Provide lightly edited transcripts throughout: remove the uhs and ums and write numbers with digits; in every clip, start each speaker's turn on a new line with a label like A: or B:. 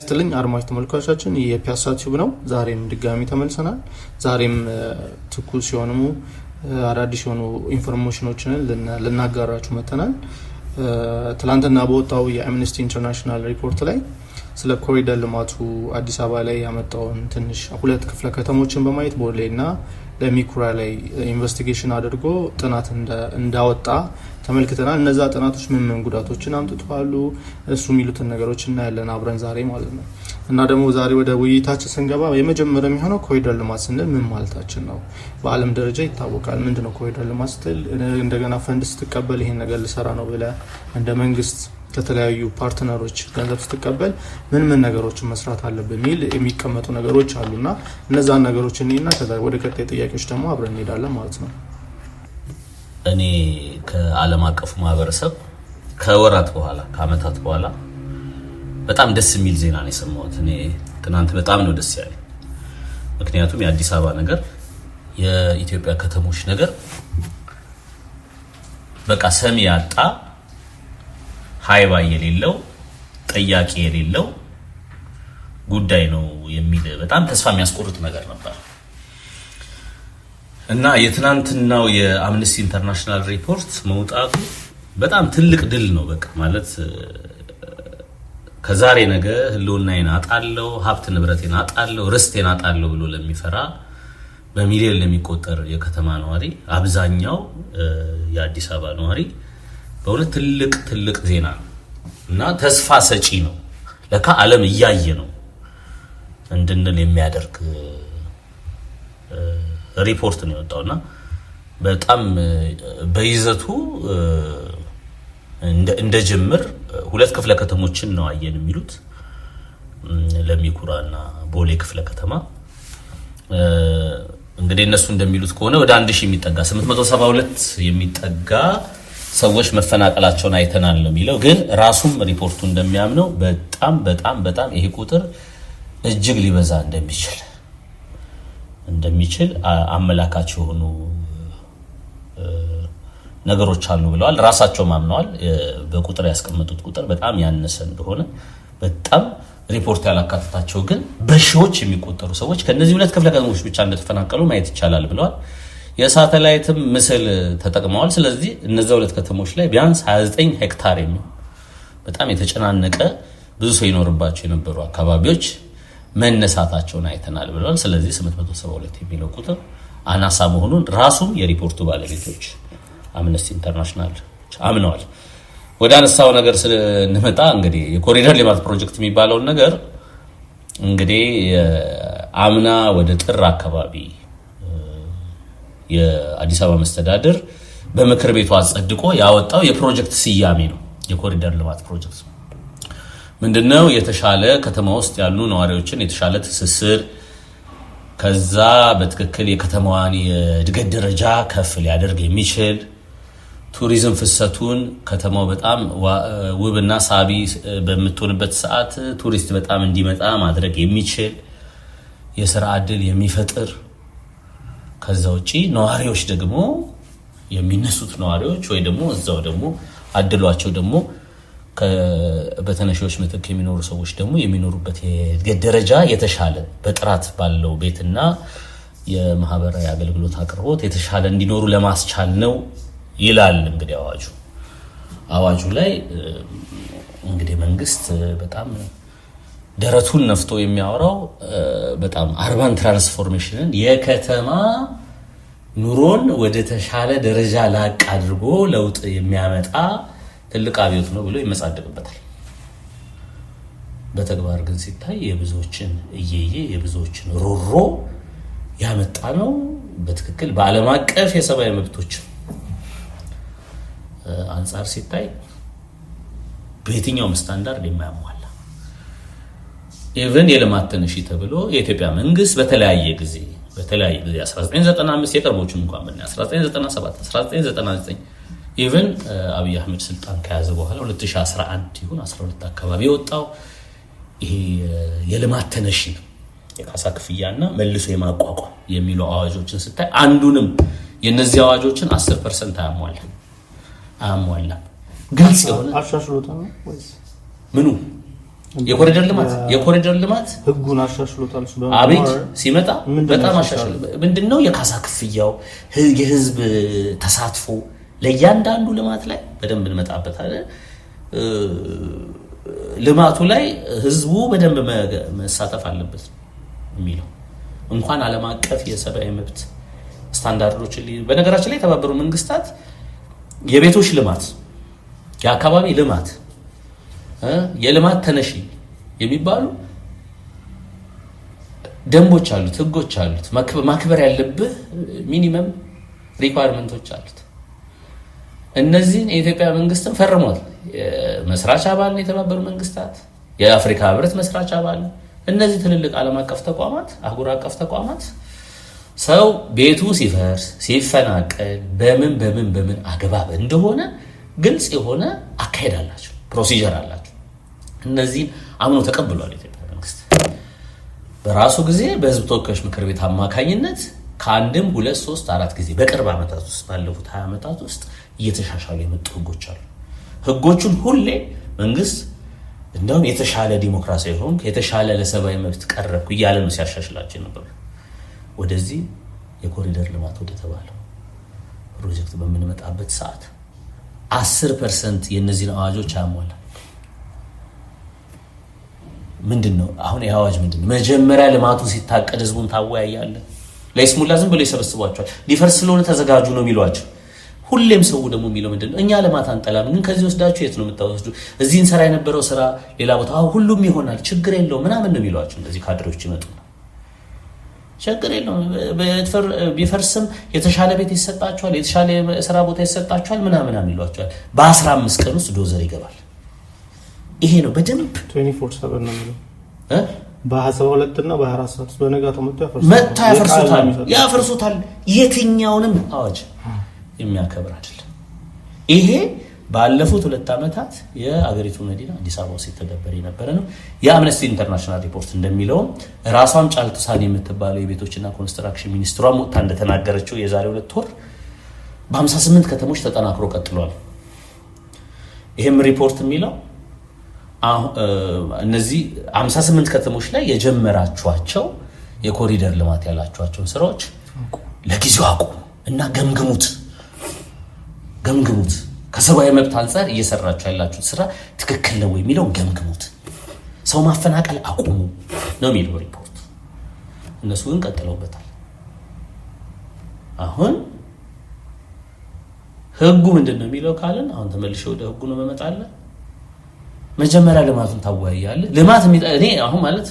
A: ስትልኝ አድማጭ ተመልካቾቻችን የፒያሳ ቲዩብ ነው። ዛሬም ድጋሚ ተመልሰናል። ዛሬም ትኩስ የሆኑ አዳዲስ የሆኑ ኢንፎርሜሽኖችን ልናጋራችሁ መተናል። ትላንትና በወጣው የአምነስቲ ኢንተርናሽናል ሪፖርት ላይ ስለ ኮሪደር ልማቱ አዲስ አበባ ላይ ያመጣውን ትንሽ ሁለት ክፍለ ከተሞችን በማየት ቦሌና ለሚኩራ ላይ ኢንቨስቲጌሽን አድርጎ ጥናት እንዳወጣ ተመልክተናል። እነዛ ጥናቶች ምን ጉዳቶችን አምጥተዋል እሱ የሚሉትን ነገሮች እናያለን አብረን ዛሬ ማለት ነው። እና ደግሞ ዛሬ ወደ ውይይታችን ስንገባ የመጀመሪያ የሚሆነው ኮሪደር ልማት ስንል ምን ማለታችን ነው? በዓለም ደረጃ ይታወቃል። ምንድነው ኮሪደር ልማት ስትል? እንደገና ፈንድ ስትቀበል ይሄን ነገር ልሰራ ነው ብለህ እንደ መንግስት ከተለያዩ ፓርትነሮች ገንዘብ ስትቀበል ምን ነገሮችን መስራት አለብን የሚል የሚቀመጡ ነገሮች አሉና እነዛን ነገሮች እኔና ወደ ቀጣይ ጥያቄዎች ደግሞ አብረን እንሄዳለን ማለት ነው።
B: እኔ ከዓለም አቀፉ ማህበረሰብ ከወራት በኋላ ከአመታት በኋላ በጣም ደስ የሚል ዜና ነው የሰማሁት። እኔ ትናንት በጣም ነው ደስ ያለኝ። ምክንያቱም የአዲስ አበባ ነገር የኢትዮጵያ ከተሞች ነገር በቃ ሰሚ ያጣ ሃይባ የሌለው ጥያቄ የሌለው ጉዳይ ነው የሚል በጣም ተስፋ የሚያስቆርጥ ነገር ነበር እና የትናንትናው የአምነስቲ ኢንተርናሽናል ሪፖርት መውጣቱ በጣም ትልቅ ድል ነው። በቃ ማለት ከዛሬ ነገ ህልውናዬን አጣለሁ፣ ሀብት ንብረቴን አጣለሁ፣ ርስቴን አጣለሁ ብሎ ለሚፈራ በሚሊዮን ለሚቆጠር የከተማ ነዋሪ አብዛኛው የአዲስ አበባ ነዋሪ በእውነት ትልቅ ዜና ነው እና ተስፋ ሰጪ ነው። ለካ ዓለም እያየ ነው እንድንል የሚያደርግ ሪፖርት ነው የወጣውና በጣም በይዘቱ እንደ ጅምር ሁለት ክፍለ ከተሞችን ነው አየን የሚሉት ለሚኩራና ቦሌ ክፍለ ከተማ። እንግዲህ እነሱ እንደሚሉት ከሆነ ወደ 1000 የሚጠጋ 872 የሚጠጋ ሰዎች መፈናቀላቸውን አይተናል ነው የሚለው። ግን ራሱም ሪፖርቱ እንደሚያምነው በጣም ይሄ ቁጥር እጅግ ሊበዛ እንደሚችል አመላካች የሆኑ ነገሮች አሉ ብለዋል። ራሳቸው ማምነዋል። በቁጥር ያስቀመጡት ቁጥር በጣም ያነሰ እንደሆነ በጣም ሪፖርት ያላካተታቸው ግን በሺዎች የሚቆጠሩ ሰዎች ከነዚህ ሁለት ክፍለ ከተሞች ብቻ እንደተፈናቀሉ ማየት ይቻላል ብለዋል። የሳተላይትም ምስል ተጠቅመዋል። ስለዚህ እነዚህ ሁለት ከተሞች ላይ ቢያንስ 29 ሄክታር የሚሆን በጣም የተጨናነቀ ብዙ ሰው ይኖርባቸው የነበሩ አካባቢዎች መነሳታቸውን አይተናል ብለዋል። ስለዚህ 872 የሚለው ቁጥር አናሳ መሆኑን ራሱም የሪፖርቱ ባለቤቶች አምነስቲ ኢንተርናሽናል አምነዋል። ወደ አነሳው ነገር ስንመጣ እንግዲህ የኮሪደር ልማት ፕሮጀክት የሚባለውን ነገር እንግዲህ አምና ወደ ጥር አካባቢ የአዲስ አበባ መስተዳድር በምክር ቤቱ አጸድቆ ያወጣው የፕሮጀክት ስያሜ ነው። የኮሪደር ልማት ፕሮጀክት ምንድነው? የተሻለ ከተማ ውስጥ ያሉ ነዋሪዎችን የተሻለ ትስስር ከዛ በትክክል የከተማዋን የእድገት ደረጃ ከፍ ሊያደርግ የሚችል ቱሪዝም ፍሰቱን ከተማው በጣም ውብና ሳቢ በምትሆንበት ሰዓት ቱሪስት በጣም እንዲመጣ ማድረግ የሚችል የሥራ ዕድል የሚፈጥር ከዛ ውጪ ነዋሪዎች ደግሞ የሚነሱት ነዋሪዎች ወይ ደግሞ እዛው ደግሞ አድሏቸው ደግሞ በተነሺዎች ምትክ የሚኖሩ ሰዎች ደግሞ የሚኖሩበት የእድገት ደረጃ የተሻለ በጥራት ባለው ቤትና የማህበራዊ አገልግሎት አቅርቦት የተሻለ እንዲኖሩ ለማስቻል ነው ይላል። እንግዲህ አዋጁ ላይ እንግዲህ መንግስት በጣም ደረቱን ነፍቶ የሚያወራው በጣም አርባን ትራንስፎርሜሽንን የከተማ ኑሮን ወደ ተሻለ ደረጃ ላቅ አድርጎ ለውጥ የሚያመጣ ትልቅ አብዮት ነው ብሎ ይመጻደቅበታል። በተግባር ግን ሲታይ የብዙዎችን የብዙዎችን ሮሮ ያመጣ ነው። በትክክል በዓለም አቀፍ የሰብአዊ መብቶች አንፃር ሲታይ በየትኛውም ስታንዳርድ የማያሟላ ኢቨን የልማት ተነሺ ተብሎ የኢትዮጵያ መንግስት በተለያየ ጊዜ 1995 የቅርቦቹን እንኳን ምን 1997 1999 ኢቨን አብይ አህመድ ስልጣን ከያዘ በኋላ 2011 ይሁን 12 አካባቢ የወጣው ይሄ የልማት ተነሺ የካሳ ክፍያና መልሶ የማቋቋም የሚሉ አዋጆችን ስታይ አንዱንም የነዚህ አዋጆችን 10% አያሟላም። ግልጽ የሆነ
A: አሻሽሎታ ነው ወይስ
B: ምኑ የኮሪደር ልማት
A: ህጉን አሻሽሎታል።
B: አቤት ሲመጣ በጣም አሻሽሎ ምንድነው የካሳ ክፍያው የህዝብ ተሳትፎ ለእያንዳንዱ ልማት ላይ በደንብ እንመጣበታለን። ልማቱ ላይ ህዝቡ በደንብ መሳተፍ አለበት የሚለው እንኳን ዓለም አቀፍ የሰብአዊ መብት ስታንዳርዶች በነገራችን ላይ የተባበሩ መንግስታት የቤቶች ልማት የአካባቢ ልማት የልማት ተነሺ የሚባሉ ደንቦች አሉት፣ ህጎች አሉት፣ ማክበር ያለብህ ሚኒመም ሪኳየርመንቶች አሉት። እነዚህን የኢትዮጵያ መንግስትም ፈርሟል። መስራች አባል ነው የተባበሩ መንግስታት፣ የአፍሪካ ህብረት መስራች አባል። እነዚህ ትልልቅ ዓለም አቀፍ ተቋማት፣ አህጉር አቀፍ ተቋማት ሰው ቤቱ ሲፈርስ ሲፈናቀል በምን አግባብ እንደሆነ ግልጽ የሆነ አካሄድ አላቸው፣ ፕሮሲጀር አላቸው። እነዚህን አምኖ ተቀብሏል የኢትዮጵያ መንግስት በራሱ ጊዜ በህዝብ ተወካዮች ምክር ቤት አማካኝነት ከአንድም 2 3 4 ጊዜ በቅርብ ዓመታት ውስጥ ባለፉት 20 ዓመታት ውስጥ እየተሻሻሉ የመጡ ህጎች አሉ። ህጎቹን ሁሌ መንግስት እንደውም የተሻለ ዲሞክራሲያዊ ሆንክ የተሻለ ለሰብአዊ መብት ቀረብኩ እያለ ነው ሲያሻሽላቸው ነበር። ወደዚህ የኮሪደር ልማት ወደ ተባለው ፕሮጀክት በምንመጣበት ሰዓት 10% የነዚህን አዋጆች ያሟላ ምንድነው? አሁን የአዋጅ ምንድነው? መጀመሪያ ልማቱ ሲታቀድ ህዝቡን ታወያያለህ። ለይስሙላ ዝም ብሎ ይሰበስቧቸዋል። ሊፈርስ ስለሆነ ተዘጋጁ ነው የሚሏቸው። ሁሌም ሰው ደግሞ የሚለው ምንድነው? እኛ ልማት አንጠላም፣ ግን ከዚህ ወስዳችሁ የት ነው የምታወስዱ? እዚህ እንሰራ የነበረው ስራ ሌላ ቦታ ሁሉም ይሆናል፣ ችግር የለውም ምናምን ነው የሚሏቸው። እንደዚህ ካድሬዎች ይመጡና ችግር የለውም ቢፈርስም የተሻለ ቤት ይሰጣቸዋል፣ የተሻለ ስራ ቦታ ይሰጣቸዋል ምናምን ይሏቸዋል። በ15 ቀን ውስጥ ዶዘር ይገባል። ይሄ ነው በደንብ
A: 24/7 ነው የሚለው በ22 እና በ24 ሰዓት በነጋታው
B: ያፈርሱታል። የትኛውንም አዋጅ የሚያከብር አይደለም። ይሄ ባለፉት 2 ዓመታት የአገሪቱ መዲና አዲስ አበባ ውስጥ ተደበረ የነበረ ነው። የአምነስቲ ኢንተርናሽናል ሪፖርት እንደሚለው ራሷም ጫልቱ ሳኒ የምትባለው የቤቶችና ኮንስትራክሽን ሚኒስትሯ ሞታ እንደተናገረችው የዛሬ 2 ወር በ58 ከተሞች ተጠናክሮ ቀጥሏል። ይሄም ሪፖርት የሚለው እነዚህ 58 ከተሞች ላይ የጀመራቸዋቸው የኮሪደር ልማት ያላቸዋቸውን ስራዎች ለጊዜው አቁሙ እና ገምግሙት። ከሰብአዊ መብት አንፃር እየሰራችሁ ያላችሁት ስራ ትክክል ነው የሚለው ገምግሙት። ሰው ማፈናቀል አቁሙ ነው የሚለው ሪፖርት። እነሱ ግን ቀጥለውበታል። አሁን ህጉ ምንድነው የሚለው ካለን አሁን ተመልሼ ወደ ህጉ ነው መመጣለን። መጀመሪያ ልማቱን ታወያያለህ። ልማት እኔ አሁን ማለት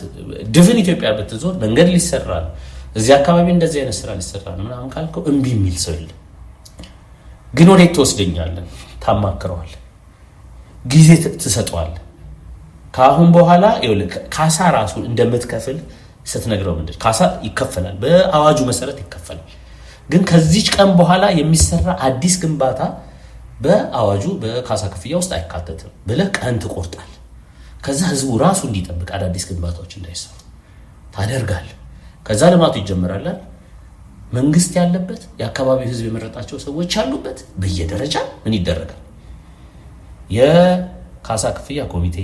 B: ድፍን ኢትዮጵያ ብትዞር መንገድ ሊሰራ ነው፣ እዚህ አካባቢ እንደዚህ አይነት ስራ ሊሰራ ነው ምናምን ካልከው እምቢ የሚል ሰው የለም። ግን ወዴት ትወስደኛለህ? ታማክረዋለህ፣ ጊዜ ትሰጠዋለህ። ከአሁን በኋላ ካሳ ራሱ እንደምትከፍል ስትነግረው ምንድን ካሳ ይከፈላል፣ በአዋጁ መሰረት ይከፈላል። ግን ከዚች ቀን በኋላ የሚሰራ አዲስ ግንባታ በአዋጁ በካሳ ክፍያ ውስጥ አይካተትም ብለህ ቀን ትቆርጣል። ከዛ ህዝቡ ራሱ እንዲጠብቅ አዳዲስ ግንባታዎች እንዳይሰሩ ታደርጋለህ። ከዛ ልማቱ ይጀምራል። መንግስት ያለበት የአካባቢው ህዝብ የመረጣቸው ሰዎች ያሉበት በየደረጃ ምን ይደረጋል? የካሳ ክፍያ ኮሚቴ፣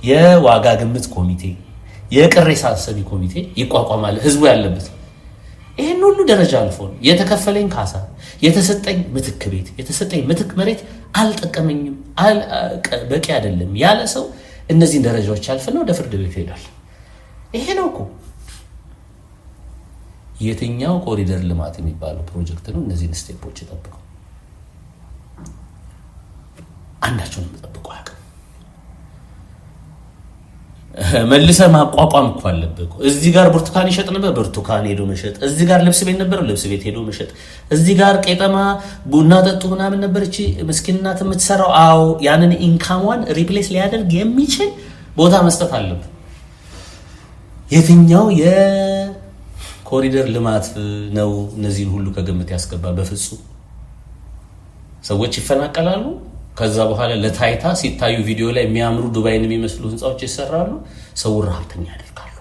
B: የዋጋ ግምት ኮሚቴ፣ የቅሬታ ሰሚ ኮሚቴ ይቋቋማል። ህዝቡ ያለበት ይሄን ሁሉ ደረጃ አልፎ የተከፈለኝ ካሳ፣ የተሰጠኝ ምትክ ቤት፣ የተሰጠኝ ምትክ መሬት አልጠቀመኝም፣ በቂ አይደለም ያለ ሰው እነዚህን ደረጃዎች ያልፍና ወደ ፍርድ ቤት ይሄዳል። ይሄ ነው እኮ የትኛው ኮሪደር ልማት የሚባለው ፕሮጀክት ነው እነዚህን ስቴፖች ይጠብቀው። አንዳቸውንም ተጠብቀው አያውቅም። መልሰ ማቋቋም እኮ አለበት። እዚህ ጋር ብርቱካን ይሸጥ ነበር፣ ብርቱካን ሄዶ መሸጥ። እዚህ ጋር ልብስ ቤት ነበር፣ ልብስ ቤት ሄዶ መሸጥ። እዚህ ጋር ቄጠማ ቡና ጠጡ ምናምን ነበር እቺ ምስኪንናት የምትሰራው። አዎ ያንን ኢንካሟን ሪፕሌስ ሊያደርግ የሚችል ቦታ መስጠት አለበት። የትኛው የኮሪደር ልማት ነው እነዚህን ሁሉ ከግምት ያስገባ? በፍጹም። ሰዎች ይፈናቀላሉ። ከዛ በኋላ ለታይታ ሲታዩ ቪዲዮ ላይ የሚያምሩ ዱባይን የሚመስሉ ህንጻዎች ይሰራሉ። ሰው ረሃብተኛ ያደርጋሉ።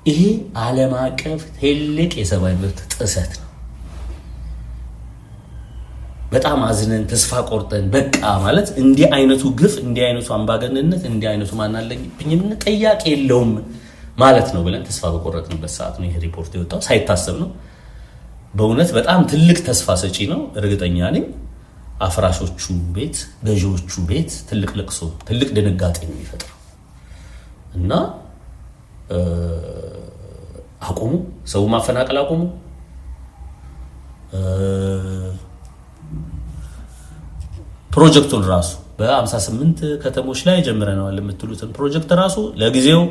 B: ይሄ ዓለም አቀፍ ትልቅ የሰብአዊ መብት ጥሰት ነው። በጣም አዝነን ተስፋ ቆርጠን በቃ ማለት እንዲህ አይነቱ ግፍ እንዲህ አይነቱ አምባገነንነት እንዲህ አይነቱ ማናለኝብኝነት ጥያቄ የለውም ማለት ነው ብለን ተስፋ በቆረጥንበት ሰዓት ነው ይሄ ሪፖርት የወጣው። ሳይታሰብ ነው። በእውነት በጣም ትልቅ ተስፋ ሰጪ ነው። እርግጠኛ ነኝ አፍራሾቹ ቤት ገዢዎቹ ቤት ትልቅ ለቅሶ ትልቅ ድንጋጤ ነው የሚፈጥረው እና አቁሙ፣ ሰው ማፈናቀል አቁሙ። ፕሮጀክቱን ራሱ በ58 ከተሞች ላይ ጀምረናል የምትሉትን ፕሮጀክት ራሱ ለጊዜው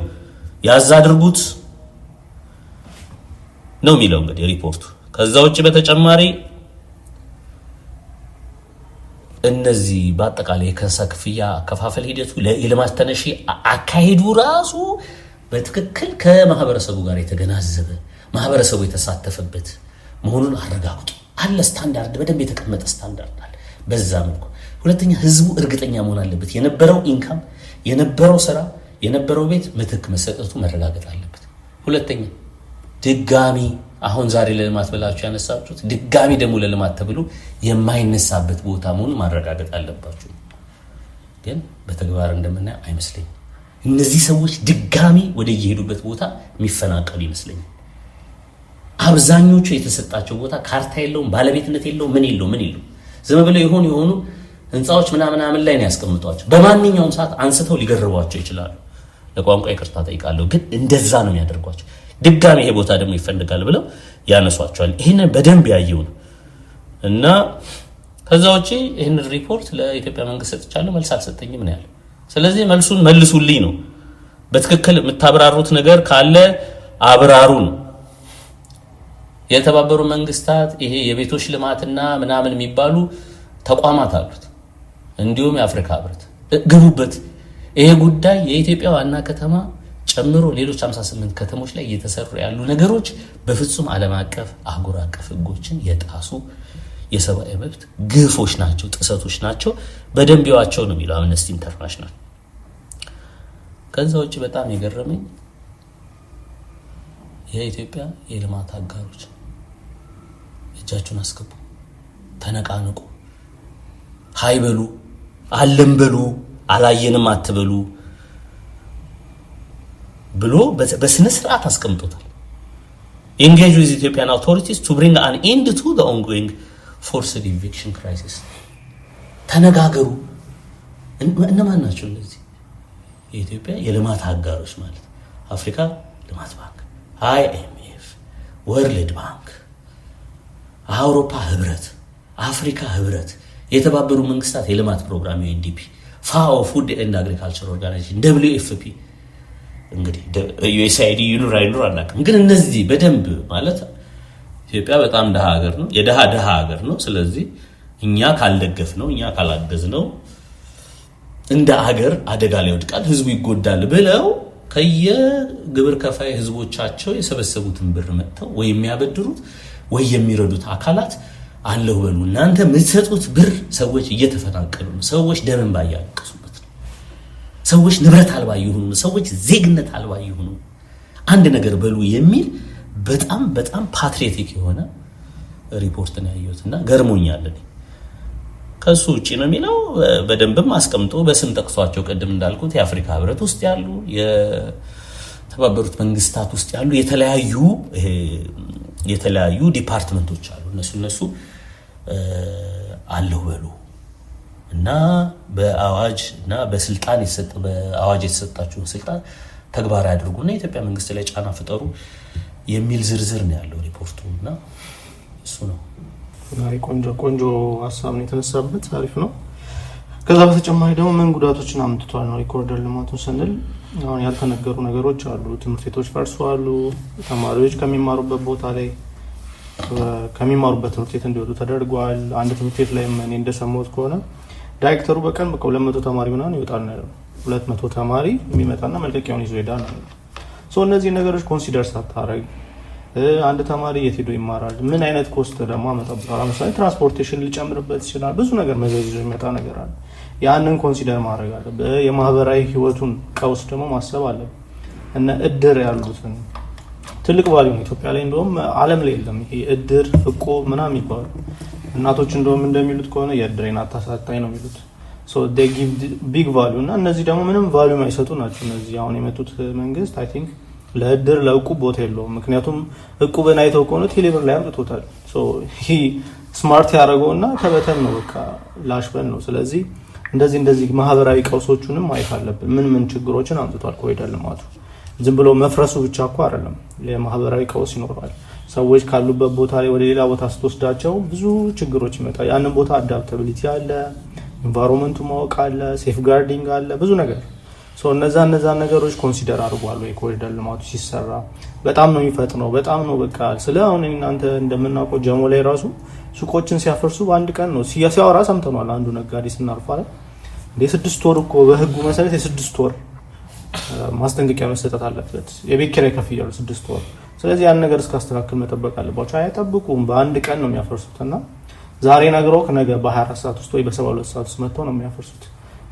B: ያዝ አድርጉት ነው የሚለው እንግዲህ ሪፖርቱ። ከዛ ውጪ በተጨማሪ እነዚህ በአጠቃላይ የክፍያ አከፋፈል ሂደቱ ለልማት ተነሺ አካሄዱ ራሱ በትክክል ከማህበረሰቡ ጋር የተገናዘበ ማህበረሰቡ የተሳተፈበት መሆኑን አረጋግጡ። አለ ስታንዳርድ፣ በደንብ የተቀመጠ ስታንዳርድ አለ። በዛ መልኩ ሁለተኛ ህዝቡ እርግጠኛ መሆን አለበት። የነበረው ኢንካም፣ የነበረው ስራ፣ የነበረው ቤት ምትክ መሰጠቱ መረጋገጥ አለበት። ሁለተኛ ድጋሚ አሁን ዛሬ ለልማት ብላችሁ ያነሳችሁት ድጋሚ ደግሞ ለልማት ተብሎ የማይነሳበት ቦታ መሆኑን ማረጋገጥ አለባችሁ። ግን በተግባር እንደምናየው አይመስለኝም። እነዚህ ሰዎች ድጋሚ ወደ የሄዱበት ቦታ የሚፈናቀሉ ይመስለኛል። አብዛኞቹ የተሰጣቸው ቦታ ካርታ የለውም፣ ባለቤትነት የለውም፣ ምን የለውም። ዝም ብለው የሆኑ ህንፃዎች ምናምን ላይ ነው ያስቀምጧቸው። በማንኛውም ሰዓት አንስተው ሊገርቧቸው ይችላሉ። ለቋንቋ ይቅርታ ጠይቃለሁ፣ ግን እንደዛ ነው የሚያደርጓቸው። ድጋሚ ይሄ ቦታ ደግሞ ይፈልጋል ብለው ያነሷቸዋል። ይሄንን በደንብ ያየው ነው እና ከዛ ውጪ ይሄንን ሪፖርት ለኢትዮጵያ መንግስት ሰጥቻለሁ፣ መልስ አልሰጠኝም ነው ያለው። ስለዚህ መልሱን መልሱልኝ ነው። በትክክል የምታብራሩት ነገር ካለ አብራሩ ነው። የተባበሩ መንግስታት ይሄ የቤቶች ልማትና ምናምን የሚባሉ ተቋማት አሉት፣ እንዲሁም የአፍሪካ ህብረት ግቡበት። ይሄ ጉዳይ የኢትዮጵያ ዋና ከተማ ጨምሮ ሌሎች 58 ከተሞች ላይ እየተሰሩ ያሉ ነገሮች በፍጹም ዓለም አቀፍ አህጉር አቀፍ ህጎችን የጣሱ የሰብአዊ መብት ግፎች ናቸው፣ ጥሰቶች ናቸው። በደንብ ይዋቸው ነው የሚለው አምነስቲ ኢንተርናሽናል። ከዛ ውጪ በጣም የገረመኝ የኢትዮጵያ የልማት አጋሮች እጃችሁን አስገቡ፣ ተነቃነቁ፣ ሃይበሉ፣ አለም በሉ፣ አላየንም አትበሉ ብሎ በስነ ስርዓት አስቀምጦታል። engage with Ethiopian authorities to bring an end to the ongoing forced eviction crisis። ተነጋገሩ። እነማን ናቸው እነዚህ? የኢትዮጵያ የልማት አጋሮች ማለት አፍሪካ ልማት ባንክ፣ IMF፣ ወርልድ ባንክ፣ አውሮፓ ህብረት፣ አፍሪካ ህብረት፣ የተባበሩ መንግስታት የልማት ፕሮግራም UNDP፣ ፋኦ ፉድ ኤንድ አግሪካልቸር ኦርጋናይዜሽን፣ WFP፣ እንግዲህ USAID ይኑር አይኑር አናውቅም። ግን እነዚህ በደንብ ማለት ኢትዮጵያ በጣም ደሃ ሀገር ነው፣ የደሃ ሀገር ነው። ስለዚህ እኛ ካልደገፍ ነው፣ እኛ ካላገዝ ነው እንደ ሀገር አደጋ ላይ ወድቃል፣ ህዝቡ ይጎዳል ብለው ከየግብር ከፋይ ህዝቦቻቸው የሰበሰቡትን ብር መጥተው ወይ የሚያበድሩት ወይ የሚረዱት አካላት አለው በሉ። እናንተ የምትሰጡት ብር ሰዎች እየተፈናቀሉ ነው፣ ሰዎች ደም እንባ እያለቀሱበት ነው፣ ሰዎች ንብረት አልባ ይሁኑ፣ ሰዎች ዜግነት አልባ ይሁኑ፣ አንድ ነገር በሉ የሚል በጣም በጣም ፓትሪዮቲክ የሆነ ሪፖርት ነው ያየሁትና ገርሞኛል። ከሱ ውጪ ነው የሚለው በደንብም አስቀምጦ በስም ጠቅሷቸው ቅድም እንዳልኩት የአፍሪካ ህብረት ውስጥ ያሉ የተባበሩት መንግስታት ውስጥ ያሉ የተለያዩ ዲፓርትመንቶች አሉ። እነሱ አለው በሉ እና በአዋጅ እና በስልጣን በአዋጅ የተሰጣቸውን ስልጣን ተግባራዊ አድርጉና የኢትዮጵያ መንግስት ላይ ጫና ፍጠሩ የሚል ዝርዝር ነው ያለው ሪፖርቱ እና እሱ ነው።
A: ቆንጆ ሀሳብ ነው የተነሳበት፣ አሪፍ ነው። ከዛ በተጨማሪ ደግሞ ምን ጉዳቶችን አምጥቷል ነው የኮሪደር ልማቱን ስንል አሁን ያልተነገሩ ነገሮች አሉ። ትምህርት ቤቶች ፈርሰዋል። ተማሪዎች ከሚማሩበት ቦታ ላይ ከሚማሩበት ትምህርት ቤት እንዲወጡ ተደርጓል። አንድ ትምህርት ቤት ላይ እኔ እንደሰማሁት ከሆነ ዳይሬክተሩ በቀን 200 ተማሪ ምናምን ይወጣል ነው 200 ተማሪ የሚመጣና መልቀቂያውን ይዞ ይሄዳል ነው። እነዚህ ነገሮች ኮንሲደር ሳታረግ አንድ ተማሪ የት ሄዶ ይማራል? ምን አይነት ኮስት ደግሞ አመጣብታል? ለምሳሌ ትራንስፖርቴሽን ሊጨምርበት ይችላል። ብዙ ነገር መዘዝ ይዞ የሚመጣ ነገር አለ። ያንን ኮንሲደር ማድረግ አለበት። የማህበራዊ ህይወቱን ቀውስ ደግሞ ማሰብ አለበት። እና እድር ያሉትን ትልቅ ቫልዩ ነው ኢትዮጵያ ላይ እንደውም ዓለም ላይ የለም። ይሄ እድር እቁብ ምናምን ይባላል እናቶች እንደውም እንደሚሉት ከሆነ የድሬን አታሳጣኝ ነው የሚሉት። so they give big value እና እነዚህ ደግሞ ምንም ቫልዩ የማይሰጡ ናቸው። እነዚህ አሁን የመጡት መንግስት I think ለእድር ለእቁብ ቦታ የለውም። ምክንያቱም እቁብን አይተው ከሆነ ቴሌብር ላይ አምጥቶታል። so he ስማርት ያደረገውና ተበተን ነው በቃ ላሽበን ነው። ስለዚህ እንደዚህ ማህበራዊ ቀውሶቹንም ማየት አለብን። ምን ችግሮችን አምጥቷል ኮሪደር ልማቱ። ዝም ብሎ መፍረሱ ብቻ እኮ አይደለም፣ የማህበራዊ ቀውስ ይኖራል። ሰዎች ካሉበት ቦታ ላይ ወደ ሌላ ቦታ ስትወስዳቸው ብዙ ችግሮች ይመጣል። ያንን ቦታ አዳፕታቢሊቲ አለ፣ ኢንቫይሮንመንቱ ማወቅ አለ፣ ሴፍ ጋርዲንግ አለ፣ ብዙ ነገር እነዛ ነገሮች ኮንሲደር አድርጓል ወይ ኮሪደር ልማቱ ሲሰራ? በጣም ነው የሚፈጥነው፣ በጣም ነው በቃ ስለ አሁን እናንተ እንደምናውቀው ጀሞ ላይ ራሱ ሱቆችን ሲያፈርሱ በአንድ ቀን ነው ሲያወራ ሰምተናል። አንዱ ነጋዴ ስናርፋለ እንደ 6 ወር እኮ በህጉ መሰረት የ6 ወር ማስጠንቀቂያ መስጠት አለበት። የቤት ኪራይ ከፍያለሁ 6 ወር። ስለዚህ ያን ነገር እስካስተካክል መጠበቅ አለባቸው። አይጠብቁም፣ በአንድ ቀን ነው የሚያፈርሱትና ዛሬ ነግረው ነገ በ24 ሰዓት ውስጥ ወይ በ72 ሰዓት ውስጥ መጥተው ነው የሚያፈርሱት።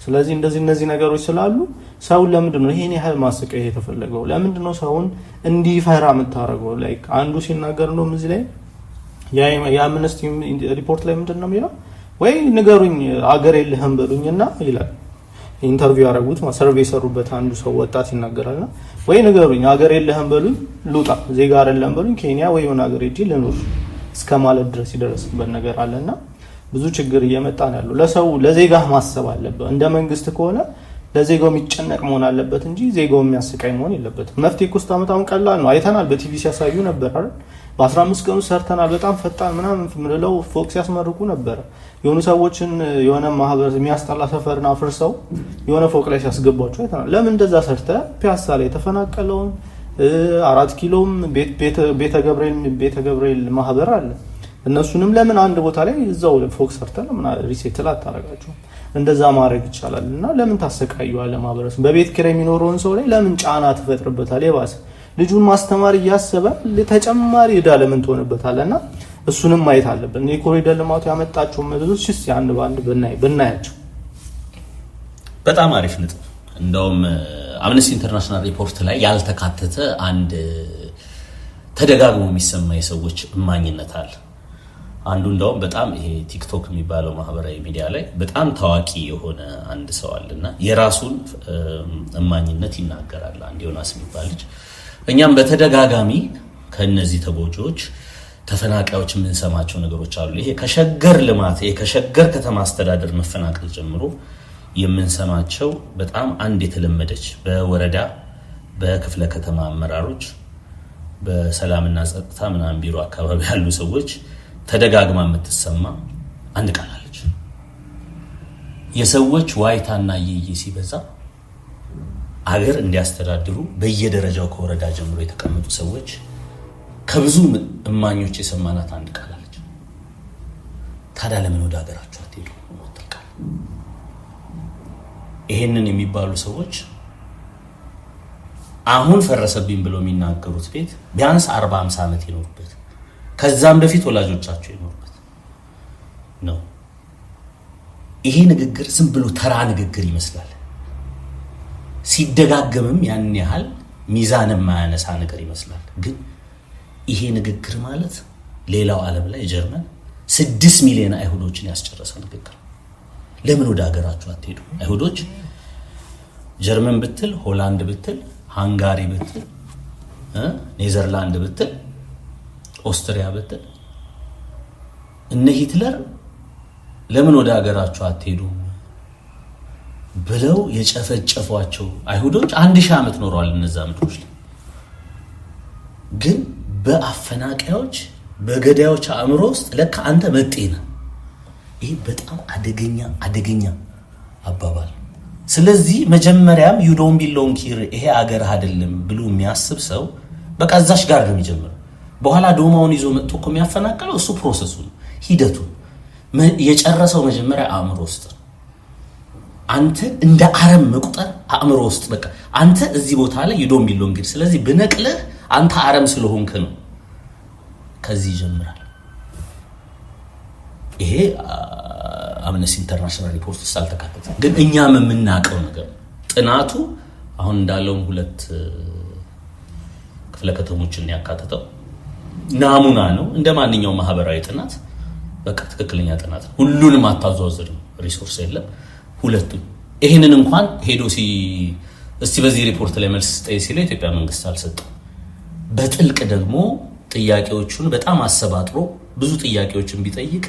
A: ስለዚህ እነዚህ ነገሮች ስላሉ ሰውን ለምንድን ነው ይሄን ያህል ማሰቃየት የተፈለገው? ለምንድን ነው ሰውን እንዲፈራ የምታደርገው? ላይክ አንዱ ሲናገር ነው እዚህ ላይ የአምነስቲ ሪፖርት ላይ ምንድን ነው የሚለው? ወይ ንገሩኝ አገር የለህም በሉኝና ይላል። ኢንተርቪው ያደረጉት ሰርቬይ የሰሩበት አንዱ ሰው ወጣት ይናገራልና ወይ ንገሩኝ አገር የለህም በሉኝ ልውጣ፣ ዜጋ አይደለም በሉኝ ኬንያ ወይ የሆነ ሀገር ሄጄ ልኖር እስከ ማለት ድረስ ይደረስበት ነገር አለና ብዙ ችግር እየመጣ ነው ያለው። ለሰው ለዜጋ ማሰብ አለበት። እንደ መንግስት ከሆነ ለዜጋው የሚጨነቅ መሆን አለበት እንጂ ዜጋው የሚያስቀይ መሆን የለበትም። መፍትሄ ኩስታ መጣም ቀላል ነው። አይተናል፣ በቲቪ ሲያሳዩ ነበር አይደል? በ15 ቀኑ ሰርተናል በጣም ፈጣን ምናምን ምንለው ፎቅ ሲያስመርቁ ነበር። የሆኑ ሰዎችን የሆነ ማህበር የሚያስጠላ ሰፈርና አፍርሰው የሆነ ፎቅ ላይ ሲያስገባቸው አይተናል። ለምን እንደዛ ሰርተ ፒያሳ ላይ ተፈናቀለውን 4 ኪሎም ቤተ ገብርኤል ማህበር አለ። እነሱንም ለምን አንድ ቦታ ላይ እዛው ፎቅ ሰርተ ለምን ሪሴትል አታረጋቸው? እንደዛ ማድረግ ይቻላል። እና ለምን ታሰቃዩዋለህ? ማህበረሰብ በቤት ኪራይ የሚኖረውን ሰው ላይ ለምን ጫና ትፈጥርበታል? የባሰ ልጁን ማስተማር እያሰበ ለተጨማሪ እዳ ለምን ትሆንበታለና እሱንም ማየት አለብን። የኮሪደር ልማቱ ያመጣቸው መዘዞች አንድ ባንድ ብናያቸው
B: በጣም አሪፍ ነጥብ። እንደውም አምነስቲ ኢንተርናሽናል ሪፖርት ላይ ያልተካተተ አንድ ተደጋግሞ የሚሰማ የሰዎች እማኝነት አለ። አንዱ እንደውም በጣም ይሄ ቲክቶክ የሚባለው ማህበራዊ ሚዲያ ላይ በጣም ታዋቂ የሆነ አንድ ሰው አለና የራሱን እማኝነት ይናገራል። አንድ ዮናስ የሚባል ልጅ እኛም በተደጋጋሚ ከነዚህ ተጎጂዎች ተፈናቃዮች የምንሰማቸው ነገሮች አሉ። ይሄ ከሸገር ልማት ከሸገር ከተማ አስተዳደር መፈናቀል ጀምሮ የምንሰማቸው በጣም አንድ የተለመደች በወረዳ በክፍለ ከተማ አመራሮች በሰላምና ጸጥታ ምናምን ቢሮ አካባቢ ያሉ ሰዎች ተደጋግማ የምትሰማ አንድ ቃል አለች። የሰዎች ዋይታና ይይ ሲበዛ አገር እንዲያስተዳድሩ በየደረጃው ከወረዳ ጀምሮ የተቀመጡ ሰዎች ከብዙ እማኞች የሰማናት አንድ ቃል አለች። ታዲያ ለምን ወደ ሀገራችሁ አትሄዱ? ይሄንን የሚባሉ ሰዎች አሁን ፈረሰብኝ ብለው የሚናገሩት ቤት ቢያንስ 40-50 ዓመት ይኖርበት ከዛም በፊት ወላጆቻቸው ይኖርበት ነው። ይሄ ንግግር ዝም ብሎ ተራ ንግግር ይመስላል። ሲደጋገምም ያን ያህል ሚዛን የማያነሳ ነገር ይመስላል። ግን ይሄ ንግግር ማለት ሌላው ዓለም ላይ ጀርመን 6 ሚሊዮን አይሁዶችን ያስጨረሰ ንግግር። ለምን ወደ ሀገራችሁ አትሄዱ? አይሁዶች ጀርመን ብትል፣ ሆላንድ ብትል፣ ሃንጋሪ ብትል፣ ኔዘርላንድ ብትል፣ ኦስትሪያ ብትል እነ ሂትለር ለምን ወደ ሀገራችሁ አትሄዱ ብለው የጨፈጨፏቸው አይሁዶች 1000 ዓመት ኖረዋል እነዛ ምድሮች ላይ። ግን በአፈናቃዮች በገዳዮች አእምሮ ውስጥ ለካ አንተ መጤ ነህ። ይሄ በጣም አደገኛ አባባል። ስለዚህ መጀመሪያም you don't belong here ይሄ አገር አይደለም ብሎ የሚያስብ ሰው በቃ እዛሽ ጋር ነው የሚጀምረው። በኋላ ዶማውን ይዞ መጥቶ እኮ የሚያፈናቅለው እሱ ፕሮሰሱን ሂደቱን የጨረሰው መጀመሪያ አእምሮ ውስጥ ነው። አንተ እንደ አረም መቁጠር አእምሮ ውስጥ በቃ አንተ እዚህ ቦታ ላይ you don't belong here ስለዚህ ብነቅልህ አንተ አረም ስለሆንክ ነው። ከዚህ ይጀምራል። ይሄ አምነስቲ ኢንተርናሽናል ሪፖርት ውስጥ አልተካተተም። ግን እኛም የምናውቀው ነገር ጥናቱ አሁን እንዳለው 2 ክፍለ ከተሞችን ያካተተው ናሙና ነው። እንደማንኛውም ማህበራዊ ጥናት በቃ ትክክለኛ ጥናት ነው። ሁሉንም አታዟዝር ነው፣ ሪሶርስ የለም። ሁለቱም ይሄንን እንኳን ሄዶ እስቲ በዚህ ሪፖርት ላይ መልስ ስጠይ ሲለው ኢትዮጵያ መንግስት አልሰጠም። በጥልቅ ደግሞ ጥያቄዎቹን በጣም አሰባጥሮ ብዙ ጥያቄዎችን ቢጠይቅ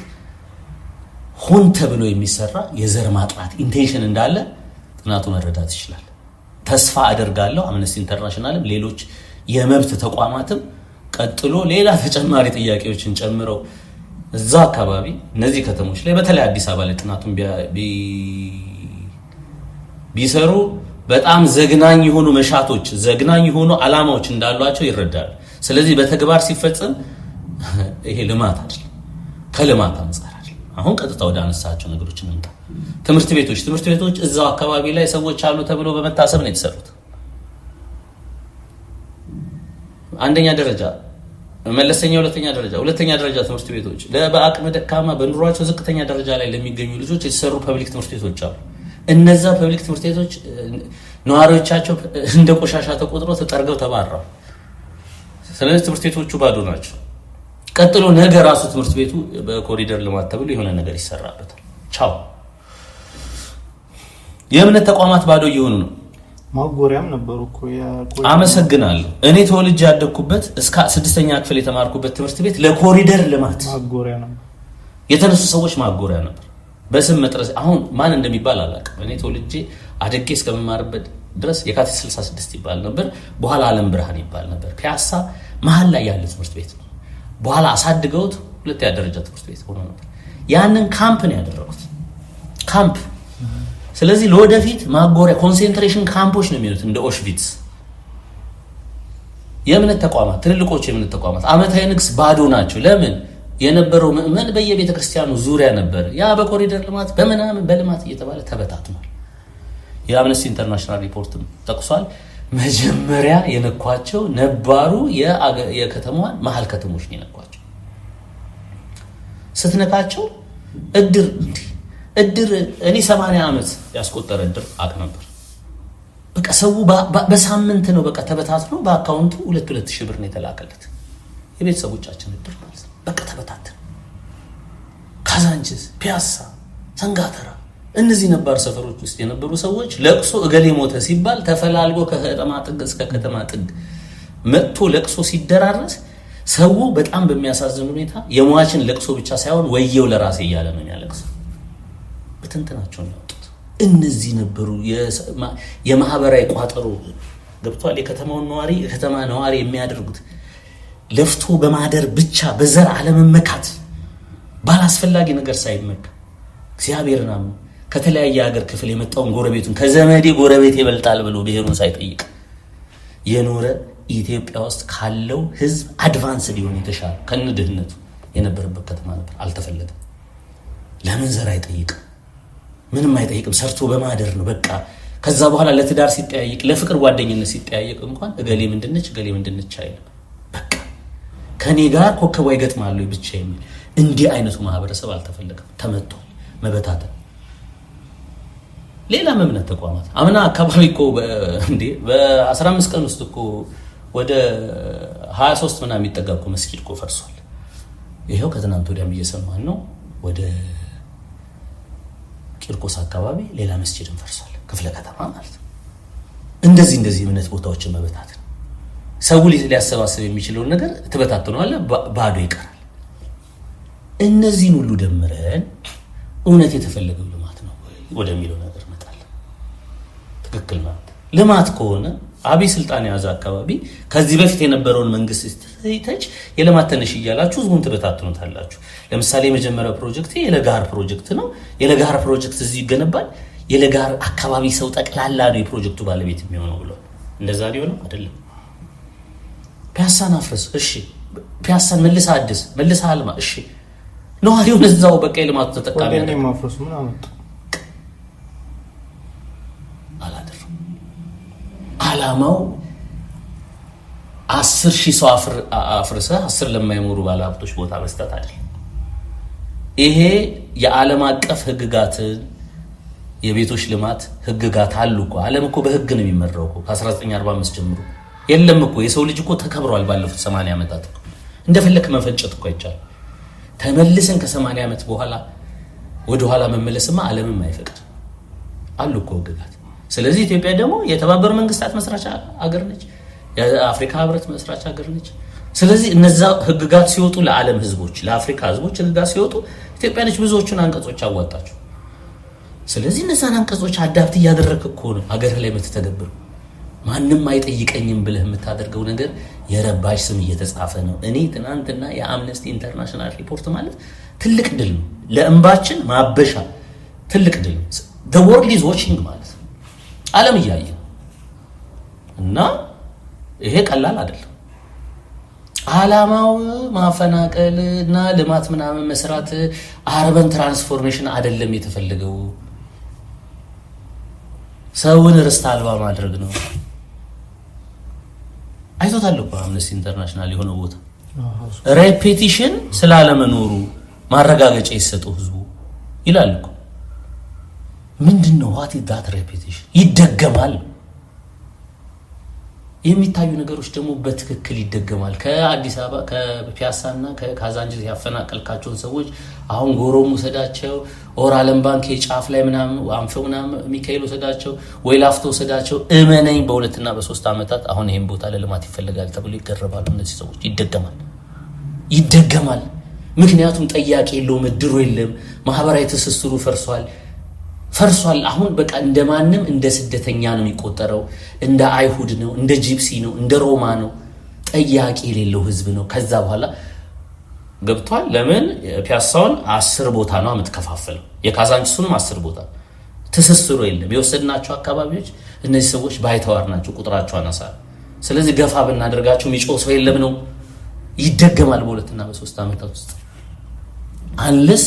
B: ሆን ተብሎ የሚሰራ የዘር ማጥራት ኢንቴንሽን እንዳለ ጥናቱ መረዳት ይችላል። ተስፋ አደርጋለሁ አምነስቲ ኢንተርናሽናልም ሌሎች የመብት ተቋማትም ቀጥሎ ሌላ ተጨማሪ ጥያቄዎችን ጨምረው እዛ አካባቢ እነዚህ ከተሞች ላይ በተለይ አዲስ አበባ ላይ ጥናቱን ቢሰሩ በጣም ዘግናኝ የሆኑ መሻቶች፣ ዘግናኝ የሆኑ አላማዎች እንዳሏቸው ይረዳሉ። ስለዚህ በተግባር ሲፈጸም ይሄ ልማት አይደለም፣ ከልማት አንፃር አይደለም። አሁን ቀጥታ ወደ አነሳቸው ነገሮች እንምጣ። ትምህርት ቤቶች እዛው አካባቢ ላይ ሰዎች አሉ ተብሎ በመታሰብ ነው የተሰሩት። አንደኛ ደረጃ መለስተኛ፣ ሁለተኛ ደረጃ ትምህርት ቤቶች በአቅመ ደካማ በኑሯቸው ዝቅተኛ ደረጃ ላይ ለሚገኙ ልጆች የተሰሩ ፐብሊክ ትምህርት ቤቶች አሉ። እነዛ ፐብሊክ ትምህርት ቤቶች ነዋሪዎቻቸው እንደ ቆሻሻ ተቆጥረው ተጠርገው ተባረሩ። ስለዚህ ትምህርት ቤቶቹ ባዶ ናቸው። ቀጥሎ ነገ ራሱ ትምህርት ቤቱ በኮሪደር ልማት ተብሎ የሆነ ነገር ይሰራበታል። ቻው። የእምነት ተቋማት ባዶ እየሆኑ ነው።
A: ማጎሪያም ነበሩ እኮ
B: አመሰግናለሁ። እኔ ተወልጄ ያደግኩበት እስከ 6ኛ ክፍል የተማርኩበት ትምህርት ቤት ለኮሪደር ልማት
A: ማጎሪያ ነበር።
B: የተነሱ ሰዎች ማጎሪያ ነበር። በስም መጥረስ አሁን ማን እንደሚባል አላውቅም። እኔ ተወልጄ አደጌ እስከመማርበት ድረስ የካቲት 66 ይባል ነበር። በኋላ ዓለም ብርሃን ይባል ነበር። ፒያሳ መሀል ላይ ያለ ትምህርት ቤት ነው። በኋላ አሳድገውት ሁለተኛ ደረጃ ትምህርት ቤት ሆኖ ነበር። ያንን ካምፕ ነው ያደረጉት፣ ካምፕ። ስለዚህ ለወደፊት ማጎሪያ ኮንሴንትሬሽን ካምፖች ነው የሚሉት እንደ ኦሽቪትስ። የእምነት ተቋማት፣ ትልልቆቹ የእምነት ተቋማት ዓመታዊ ንግስ ባዶ ናቸው። ለምን? የነበረው ምእመን በየቤተ ክርስቲያኑ ዙሪያ ነበር። ያ በኮሪደር ልማት በምናምን በልማት እየተባለ ተበታትኗል። የአምነስቲ ኢንተርናሽናል ሪፖርትም ጠቅሷል። መጀመሪያ የነኳቸው ነባሩ የከተማዋን መሀል ከተሞች ነው የነኳቸው። ስትነካቸው እድር እኔ 80 ዓመት ያስቆጠረ እድር አቅ ነበር። በቃ ሰው በሳምንት ነው በቃ ተበታትኖ በአካውንቱ 2 ሺህ ብር ነው የተላከለት። የቤተሰቦቻችን እድር ማለት ነው። በቃ ተበታተን ካዛንችስ፣ ፒያሳ፣ ሰንጋተራ እነዚህ ነባር ሰፈሮች ውስጥ የነበሩ ሰዎች ለቅሶ እገሌ ሞተ ሲባል ተፈላልጎ ከከተማ ጥግ እስከ ከተማ ጥግ መጥቶ ለቅሶ ሲደራረስ ሰው በጣም በሚያሳዝን ሁኔታ የሟችን ለቅሶ ብቻ ሳይሆን ወየው ለራሴ እያለ ነው የሚያለቅሰው። በትንትናቸው ነው ያወጡት። እነዚህ ነበሩ የማህበራዊ ቋጠሮ ገብቷል። የከተማውን ነዋሪ የከተማ ነዋሪ የሚያደርጉት ለፍቶ በማደር ብቻ በዘር አለመመካት፣ ባላስፈላጊ ነገር ሳይመካ እግዚአብሔርን አምኖ ከተለያየ ሀገር ክፍል የመጣውን ጎረቤቱን ከዘመዴ ጎረቤት ይበልጣል ብሎ ብሔሩን ሳይጠይቅ የኖረ ኢትዮጵያ ውስጥ ካለው ህዝብ አድቫንስ ሊሆን የተሻለ ከነድህነቱ የነበረበት ከተማ ነበር። አልተፈለገም። ለምን? ዘር አይጠይቅም፣ ምንም አይጠይቅም። ሰርቶ በማደር ነው በቃ። ከዛ በኋላ ለትዳር ሲጠያየቅ፣ ለፍቅር ጓደኝነት ሲጠያየቅ እንኳን እገሌ ምንድነች አይልም። በቃ ከኔ ጋር ኮከቧ ይገጥማሉ ብቻ የሚል እንዲህ አይነቱ ማህበረሰብ አልተፈለገም። ተመቷል። መበታተን። ሌላ እምነት ተቋማት አምና አካባቢ እኮ በ15 ቀን ውስጥ እኮ ወደ 23 ምናምን የሚጠጋ እኮ መስጊድ እኮ ፈርሷል። ይሄው ከትናንት ወዲያም እየሰማን ነው። ወደ ቂርቆስ አካባቢ ሌላ መስጊድም ፈርሷል፣ ክፍለ ከተማ ማለት ነው። እንደዚህ እምነት ቦታዎችን መበታተን ሰው ሊያሰባስብ የሚችለውን ነገር ተበታተነዋል፣ ባዶ ይቀራል። እነዚህን ሁሉ ደምረን እውነት የተፈለገው ልማት ነው ወደሚለው ነገር መጣለን። ትክክል ማለት ልማት ከሆነ አብይ ስልጣን የያዘ አካባቢ ከዚህ በፊት የነበረውን መንግስት ሲተች የልማት ተነሽ እያላችሁ ህዝቡን ትበታትኑታላችሁ። ለምሳሌ የመጀመሪያው ፕሮጀክት የለጋር ፕሮጀክት ነው። የለጋር ፕሮጀክት እዚህ ይገነባል። የለጋር አካባቢ ሰው ጠቅላላ ነው የፕሮጀክቱ ባለቤት የሚሆነው ብሎ እንደዛ ሊሆነው አይደለም። ፒያሳን አፍርስ፣ እሺ። ፒያሳን መልሳ አድስ፣ መልሳ አልማ፣ እሺ። ነዋሪውን እዛው በቃ የልማቱ ተጠቃሚ
A: ነው። ማፍረሱ ምን አመጣ?
B: አላደረም። አላማው 10,000 ሰው አፍርሰህ 10 ለማይሞሩ ባለሀብቶች ቦታ መስጠት አይደለም። ይሄ የዓለም አቀፍ ህግጋትን የቤቶች ልማት ህግጋት አሉ እኮ። ዓለም እኮ በህግ ነው የሚመራው እኮ ከ1945 ጀምሮ። የለም እኮ የሰው ልጅ እኮ ተከብሯል። ባለፉት 80 ዓመታት እኮ እንደፈለክ መፈንጨት እኮ አይቻልም። ተመልሰን ከ80 ዓመት በኋላ ወደ ኋላ መመለስማ ዓለምም አይፈቅድ አሉ እኮ ህግጋት። ስለዚህ ኢትዮጵያ ደግሞ የተባበሩ መንግስታት መስራች አገር ነች፣ የአፍሪካ ህብረት መስራች አገር ነች። ስለዚህ እነዛ ህግጋት ሲወጡ ለዓለም ህዝቦች ለአፍሪካ ህዝቦች ህግጋት ሲወጡ ኢትዮጵያ ነች ብዙዎቹን አንቀጾች አዋጣቸው። ስለዚህ እነዛን አንቀጾች አዳፕት እያደረክ እኮ ነው ሀገር ላይ የምትተገብሩ። ማንም አይጠይቀኝም ብለህ የምታደርገው ነገር የረባሽ ስም እየተጻፈ ነው። እኔ ትናንትና የአምነስቲ ኢንተርናሽናል ሪፖርት ማለት ትልቅ ድል ነው፣ ለእንባችን ማበሻ ትልቅ ድል ነው። the world is watching ማለት ዓለም እያየ እና ይሄ ቀላል አይደለም። ዓላማው ማፈናቀል እና ልማት ምናምን መስራት አርበን ትራንስፎርሜሽን አይደለም የተፈለገው፣ ሰውን ርስት አልባ ማድረግ ነው። አይቶታል እኮ አምነስቲ ኢንተርናሽናል የሆነ ቦታ ሬፒቲሽን ስላለመኖሩ ማረጋገጫ ይሰጠው ህዝቡ ይላል እኮ። ምንድነው what is that repetition? ይደገማል። የሚታዩ ነገሮች ደግሞ በትክክል ይደገማል። ከአዲስ አበባ ከፒያሳና ከካዛንቺስ ያፈናቀልካቸውን ሰዎች አሁን ጎሮሙ ሰዳቸው፣ ኦር ዓለም ባንክ የጫፍ ላይ ምናምን አንፈው ምናምን ሚካኤል ሰዳቸው፣ ወይ ላፍቶ ሰዳቸው። እመነኝ በ2 እና በ3 ዓመታት አሁን ይሄን ቦታ ለልማት ይፈልጋል ተብሎ ይገረባሉ እነዚህ ሰዎች። ይደገማል። ምክንያቱም ጠያቂ የለውም፣ እድሩ የለም፣ ማህበራዊ ትስስሩ ፈርሷል። አሁን በቃ እንደማንም እንደ ስደተኛ ነው የሚቆጠረው፣ እንደ አይሁድ ነው፣ እንደ ጂፕሲ ነው፣ እንደ ሮማ ነው። ጠያቂ የሌለው ህዝብ ነው። ከዛ በኋላ ገብቷል። ለምን ፒያሳውን 10 ቦታ ነው የምትከፋፈለው፣ የካዛንቺሱንም 10 ቦታ። ትስስሩ የለም። የወሰድናቸው አካባቢዎች እነዚህ ሰዎች ባይተዋር ናቸው፣ ቁጥራቸው አናሳ። ስለዚህ ገፋ ብናደርጋቸው የሚጮህ ሰው የለም ነው። ይደገማል በ2 እና በ3 ዓመታት ውስጥ አንለስ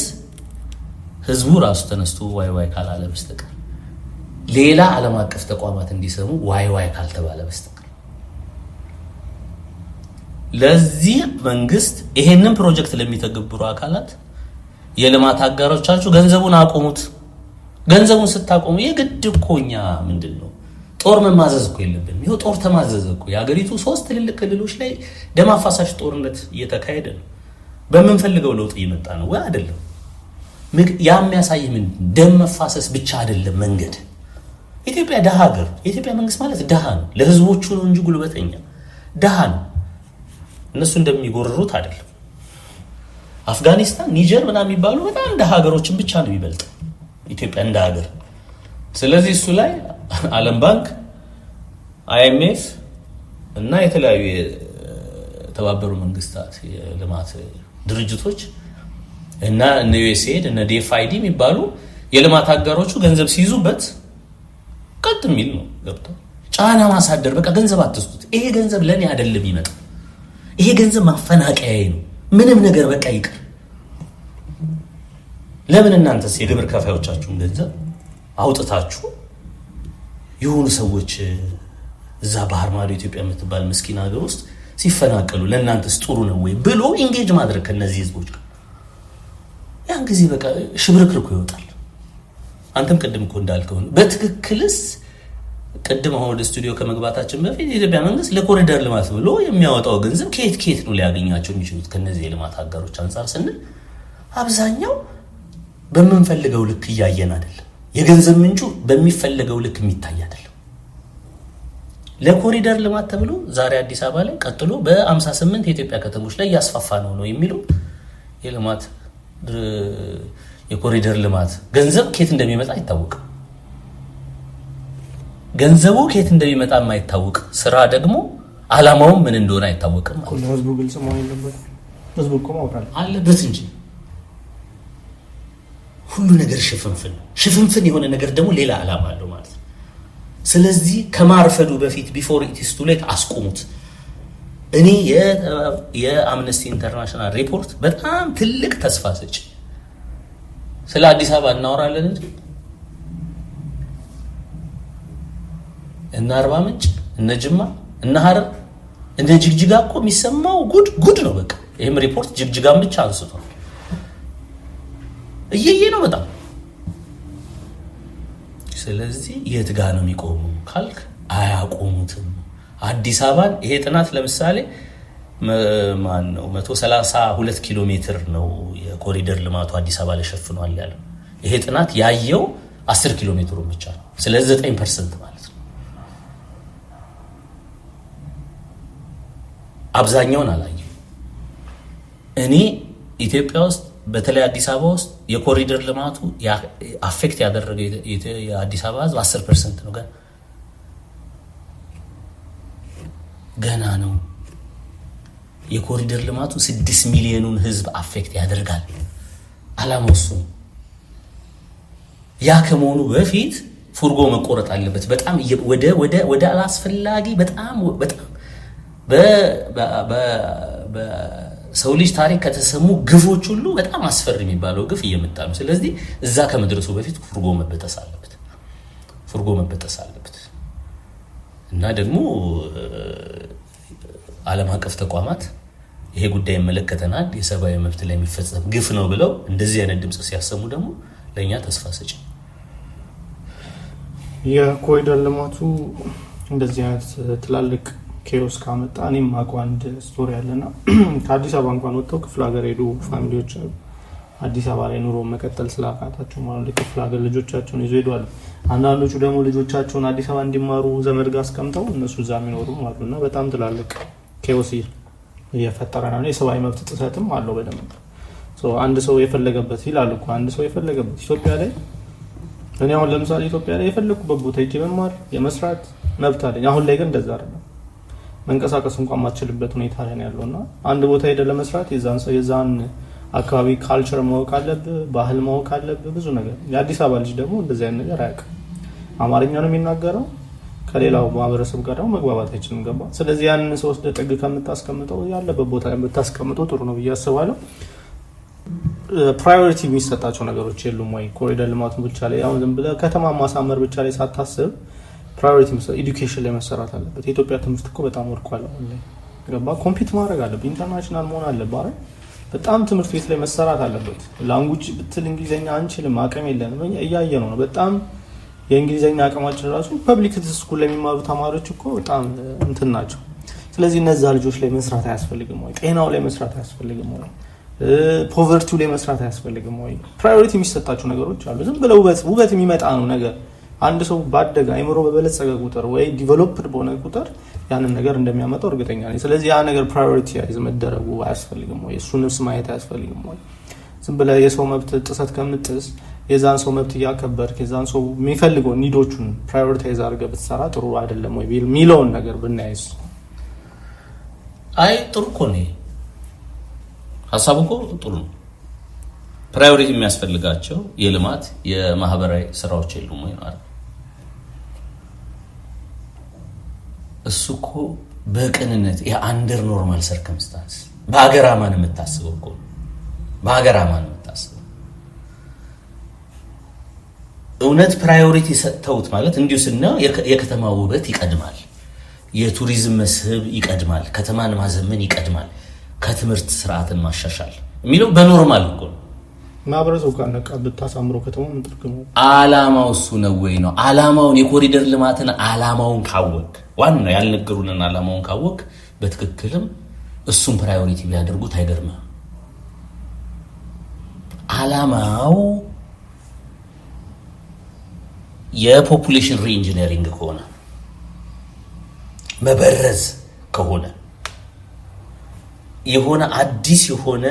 B: ህዝቡ ራሱ ተነስቶ ዋይ ካላለ በስተቀር ሌላ ዓለም አቀፍ ተቋማት እንዲሰሙ ዋይ ካልተባለ በስተቀር። ለዚህ መንግስት ይሄንን ፕሮጀክት ለሚተገብሩ አካላት የልማት አጋሮቻችሁ ገንዘቡን አቆሙት። ገንዘቡን ስታቆሙ የግድ እኮኛ ምንድነው ጦር መማዘዝ እኮ የለብንም። ይሄው ጦር ተማዘዘ እኮ። የሀገሪቱ 3 ትልልቅ ክልሎች ላይ ደም አፋሳሽ ጦርነት እየተካሄደ ነው። በመንፈልገው ለውጥ እየመጣ ነው ወይ አይደለም? የሚያሳይ ምን ደም መፋሰስ ብቻ አይደለም መንገድ። ኢትዮጵያ ደሃ ሀገር፣ የኢትዮጵያ መንግስት ማለት ደሃ ነው። ለህዝቦቹ ነው እንጂ ጉልበተኛ ደሃ ነው። እነሱ እንደሚጎርሩት አይደለም። አፍጋኒስታን፣ ኒጀር ምናምን የሚባሉ በጣም ደሃ ሀገሮችን ብቻ ነው የሚበልጥ ኢትዮጵያ እንደ ሀገር። ስለዚህ እሱ ላይ ዓለም ባንክ፣ አይኤምኤፍ እና የተለያዩ የተባበሩ መንግስታት የልማት ድርጅቶች እና እነ ዩኤስኤድ እና ዲኤፍአይዲ የሚባሉ የልማት አጋሮቹ ገንዘብ ሲይዙበት ቀጥ የሚል ነው። ገብቶ ጫና ማሳደር፣ በቃ ገንዘብ አትስጡት፣ ይሄ ገንዘብ ለኔ አይደለም ይመጣ፣ ይሄ ገንዘብ ማፈናቀያዬ ነው፣ ምንም ነገር በቃ ይቅር። ለምን እናንተስ የግብር ከፋዮቻችሁን ገንዘብ አውጥታችሁ የሆኑ ሰዎች እዛ ባህር ማዶ ኢትዮጵያ የምትባል ምስኪን ሀገር ውስጥ ሲፈናቀሉ ለእናንተስ ጥሩ ነው ወይ ብሎ ኢንጌጅ ማድረግ ከነዚህ ህዝቦች ጋር ያን ጊዜ በቃ ሽብርክርኩ ይወጣል። አንተም ቅድም እኮ እንዳልከው በትክክልስ ቅድም አሁን ወደ ስቱዲዮ ከመግባታችን በፊት የኢትዮጵያ መንግስት ለኮሪደር ልማት ብሎ የሚያወጣው ገንዘብ ከየት ነው ሊያገኛቸው የሚችሉት ከነዚህ የልማት አጋሮች አንፃር ስንል አብዛኛው በመንፈልገው ልክ እያየን አይደለም። የገንዘብ ምንጩ በሚፈልገው ልክ የሚታይ አይደለም። ለኮሪደር ልማት ተብሎ ዛሬ አዲስ አበባ ላይ ቀጥሎ በ58 የኢትዮጵያ ከተሞች ላይ ያስፋፋ ነው የሚሉ የልማት የኮሪደር ልማት ገንዘብ ከየት እንደሚመጣ አይታወቅም። ገንዘቡ ከየት እንደሚመጣ የማይታወቅ ስራ ደግሞ አላማው ምን እንደሆነ አይታወቅም።
A: ህዝቡ ግልጽ መሆን የለበት። ህዝቡ እኮ ማውጣት
B: አለበት እንጂ ሁሉ ነገር ሽፍንፍን የሆነ ነገር ደግሞ ሌላ አላማ አለው ማለት ነው። ስለዚህ ከማርፈዱ በፊት ቢፎር ኢት ኢዝ ቱ ሌት አስቆሙት። እኔ የአምነስቲ ኢንተርናሽናል ሪፖርት በጣም ትልቅ ተስፋ ሰጪ። ስለ አዲስ አበባ እናወራለን እንጂ እና አርባ ምንጭ እነ ጅማ እነ ሐረር እነ ጅግጅጋ እኮ የሚሰማው ጉድ ነው። በቃ ይሄም ሪፖርት ጅግጅጋን ብቻ አንስቷል። እየየ ነው በጣም። ስለዚህ የት ጋር ነው የሚቆሙ ካልክ አያቆሙትም። አዲስ አበባን ይሄ ጥናት ለምሳሌ ማን ነው 132 ኪሎ ሜትር ነው የኮሪደር ልማቱ አዲስ አበባ ላይ ሸፍኗል ያለው። ይሄ ጥናት ያየው 10 ኪሎ ሜትሩን ብቻ ነው። ስለዚህ 9% ማለት ነው። አብዛኛውን አላየው። እኔ ኢትዮጵያ ውስጥ በተለይ አዲስ አበባ ውስጥ የኮሪደር ልማቱ አፌክት ያደረገ የአዲስ አበባ ህዝብ 10% ነው። ገና ነው። የኮሪደር ልማቱ 6 ሚሊዮኑን ህዝብ አፌክት ያደርጋል። አላማው እሱ ነው። ያ ከመሆኑ በፊት ፉርጎ መቆረጥ አለበት። በጣም ወደ አላስፈላጊ በጣም በሰው ልጅ ታሪክ ከተሰሙ ግፎች ሁሉ በጣም አስፈሪ የሚባለው ግፍ እየመጣ ነው። ስለዚህ እዛ ከመድረሱ በፊት ፉርጎ መበጠስ አለበት እና ደግሞ ዓለም አቀፍ ተቋማት ይሄ ጉዳይ ይመለከተናል፣ የሰብአዊ መብት ላይ የሚፈጸም ግፍ ነው ብለው እንደዚህ አይነት ድምጽ ሲያሰሙ ደግሞ ለኛ ተስፋ ሰጪ።
A: የኮሪደር ልማቱ እንደዚህ አይነት ትላልቅ ኬዮስ ካመጣ እኔም አውቀው አንድ ስቶሪ አለና ከአዲስ አበባ እንኳን ወጥተው ክፍለ ሀገር ሄዱ ፋሚሊዎች አዲስ አበባ ላይ ኑሮ መቀጠል ስላቃታቸው ማለት ክፍለ ሀገር ልጆቻቸውን ይዘው ሄደዋል። አንዳንዶቹ ደግሞ ልጆቻቸውን አዲስ አበባ እንዲማሩ ዘመድ ጋር አስቀምጠው እነሱ እዛ የሚኖሩ ማለትና በጣም ትላልቅ ኬዮስ እየፈጠረ ነው። የሰብአዊ መብት ጥሰትም አለው በደንብ። አንድ ሰው የፈለገበት ይላል እኮ አንድ ሰው የፈለገበት ኢትዮጵያ ላይ እኔ አሁን ለምሳሌ ኢትዮጵያ ላይ የፈለኩበት ቦታ ሄጄ መማር የመስራት መብት አለኝ። አሁን ላይ ግን እንደዛ አይደለም። መንቀሳቀስ እንኳን ማችልበት ሁኔታ ላይ ነው ያለውና አንድ ቦታ ሄደ ለመስራት የዛን አካባቢ ካልቸር ማወቅ አለብህ፣ ባህል ማወቅ አለብህ፣ ብዙ ነገር። የአዲስ አበባ ልጅ ደግሞ እንደዚህ አይነት ነገር አያውቅም። አማርኛ ነው የሚናገረው፣ ከሌላው ማህበረሰብ ጋር ደግሞ መግባባት አይችልም። ገባ? ስለዚህ ያንን ሰው ወስደ ጥግ ከምታስቀምጠው ያለበት ቦታ የምታስቀምጠው ጥሩ ነው ብዬ አስባለሁ። ፕራዮሪቲ የሚሰጣቸው ነገሮች የሉም ወይ? ኮሪደር ልማቱ ብቻ ላይ አሁን ዝም ብለህ ከተማ ማሳመር ብቻ ላይ ሳታስብ ፕራዮሪቲ ኤዱኬሽን ላይ መሰራት አለበት። የኢትዮጵያ ትምህርት እኮ በጣም ወድቋል። አሁን ላይ ገባ? ኮምፒት ማድረግ አለበት፣ ኢንተርናሽናል መሆን አለበት አይደል? በጣም ትምህርት ቤት ላይ መሰራት አለበት። ላንጉጅ ብትል እንግሊዘኛ አንችልም፣ አቅም የለንም። እያየ ነው በጣም የእንግሊዘኛ አቅማችን ራሱ ፐብሊክ ስኩል ላይ የሚማሩ ተማሪዎች እኮ በጣም እንትን ናቸው። ስለዚህ እነዛ ልጆች ላይ መስራት አያስፈልግም ወይ? ጤናው ላይ መስራት አያስፈልግም ወይ? ፖቨርቲው ላይ መስራት አያስፈልግም ወይ? ፕራዮሪቲ የሚሰጣቸው ነገሮች አሉ። ዝም ብለው ውበት የሚመጣ ነው ነገር። አንድ ሰው ባደገ አይምሮ በበለጸገ ቁጥር ወይ ዲቨሎፕድ በሆነ ቁጥር ያንን ነገር እንደሚያመጣው እርግጠኛ ነኝ። ስለዚህ ያ ነገር ፕራዮሪቲይዝ መደረጉ አያስፈልግም ወይ? እሱንስ ማየት አያስፈልግም ወይ? ዝም ብለህ የሰው መብት ጥሰት ከምጥስ የዛን ሰው መብት እያከበርክ የዛን ሰው የሚፈልገው ኒዶቹን ፕራዮሪታይዝ አድርገህ ብትሰራ ጥሩ አይደለም ወይ የሚለውን ነገር ብናይስ?
B: አይ ጥሩ እኮ ነው ሀሳቡ እኮ ጥሩ ነው። ፕራዮሪቲ የሚያስፈልጋቸው የልማት የማህበራዊ ስራዎች የሉም ወይ ማለት እሱ እኮ በቅንነት የአንደር ኖርማል ሰርከምስታንስ በሀገር አማን የምታስበው እኮ በሀገር አማን የምታስበው እውነት ፕራዮሪቲ ሰጥተውት ማለት እንዲሁ ስናየው የከተማ ውበት ይቀድማል፣ የቱሪዝም መስህብ ይቀድማል፣ ከተማን ማዘመን ይቀድማል፣ ከትምህርት ስርዓትን ማሻሻል የሚለው በኖርማል እኮ ነው።
A: ማህበረሰቡ ካነቃ ብታሳምሮ ከተማ ምን ጥቅም ነው?
B: አላማው እሱ ነው ወይ ነው? አላማውን የኮሪደር ልማትን አላማውን ካወቅ ዋና ያልነገሩንን አላማውን ካወቅ በትክክልም እሱን ፕራዮሪቲ ቢያደርጉት አይገርምም። አላማው የፖፑሌሽን ሪኢንጂነሪንግ ከሆነ መበረዝ ከሆነ የሆነ አዲስ የሆነ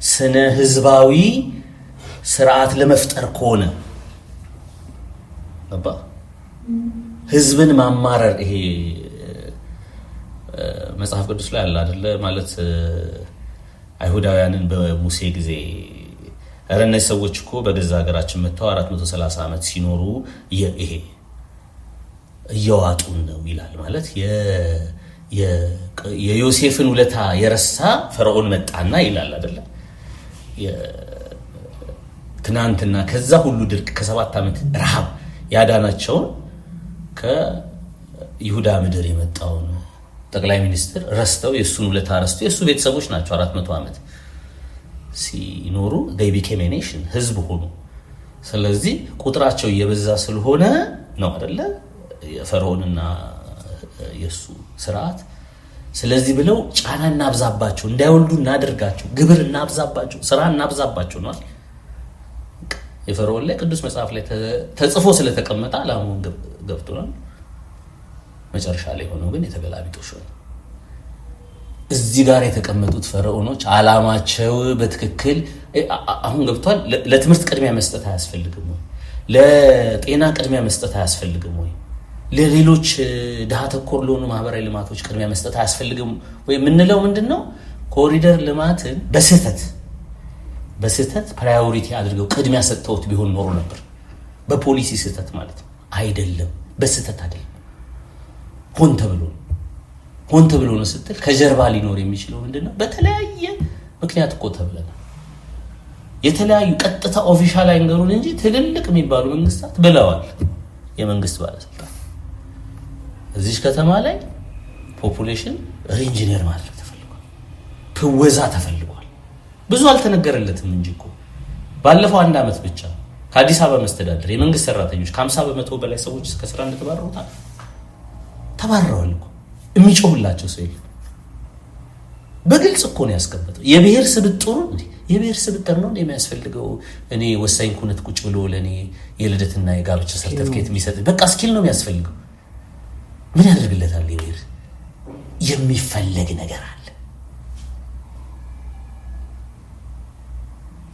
B: ስነ ህዝባዊ ስርዓት ለመፍጠር ከሆነ አባ ህዝብን ማማረር ይሄ መጽሐፍ ቅዱስ ላይ አለ አይደለ ማለት አይሁዳውያንን በሙሴ ጊዜ አረነ ሰዎች እኮ በገዛ ሀገራችን መተው 430 አመት ሲኖሩ ይሄ እያዋጡን ነው ይላል ማለት የዮሴፍን ውለታ የረሳ ፈርዖን መጣና ይላል አይደለ ትናንትና ከዛ ሁሉ ድርቅ ከ7 አመት ረሃብ ያዳናቸውን ከይሁዳ ምድር የመጣውን ጠቅላይ ሚኒስትር ረስተው የሱን ውለታ ረስተው የሱ ቤተሰቦች ናቸው 400 አመት ሲኖሩ they became a nation ህዝብ ሆኑ። ስለዚህ ቁጥራቸው እየበዛ ስለሆነ ነው አይደለ የፈርዖንና የሱ ስርዓት ስለዚህ ብለው ጫና እናብዛባቸው፣ እንዳይወልዱ እናደርጋቸው፣ ግብር እናብዛባቸው፣ ስራ እናብዛባቸው ነው አይደል? የፈርዖን ላይ ቅዱስ መጽሐፍ ላይ ተጽፎ ስለተቀመጠ አላማውን ገብቶናል። መጨረሻ ላይ ሆኖ ግን የተገላቢጦሽ ነው። እዚህ ጋር የተቀመጡት ፈርዖኖች አላማቸው በትክክል አሁን ገብቷል። ለትምህርት ቅድሚያ መስጠት አያስፈልግም ወይ? ለጤና ቅድሚያ መስጠት አያስፈልግም ወይ? ለሌሎች ድሃ ተኮር ለሆኑ ማህበራዊ ልማቶች ቅድሚያ መስጠት አያስፈልግም ወይ? የምንለው ምንድነው? ኮሪደር ልማትን በስህተት ፕራዮሪቲ አድርገው ቅድሚያ ሰጥተውት ቢሆን ኖሮ ነበር። በፖሊሲ ስህተት ማለት ነው አይደለም፣ በስህተት አይደለም፣ ሆን ተብሎ ነው ስትል ከጀርባ ሊኖር የሚችለው ምንድነው? በተለያየ ምክንያት እኮ ተብለናል። የተለያዩ ቀጥታ ኦፊሻል አይንገሩን እንጂ ትልልቅ የሚባሉ መንግስታት ብለዋል። የመንግስት ባለስልጣን እዚህ ከተማ ላይ ፖፑሌሽን ሪኢንጂነር ማድረግ ተፈልጓል፣ ትወዛ ተፈልጓል። ብዙ አልተነገረለትም እንጂ እኮ ባለፈው 1 ዓመት ብቻ ከአዲስ አበባ መስተዳድር የመንግስት ሰራተኞች ከ50% በላይ ሰዎች እስከ ስራ እንደተባረሩ ተባረዋል እኮ። የሚጮህላቸው ሰው የለም። በግልጽ እኮ ነው ያስቀመጠው። የብሔር ስብጥር ነው የሚያስፈልገው። እኔ ወሳኝ ኩነት ቁጭ ብሎ ለኔ የልደትና የጋብቻ ሰርተፍኬት የሚሰጥ በቃ ስኪል ነው የሚያስፈልገው። ምን ያደርግለታል? የብሔር የሚፈለግ ነገር አለ።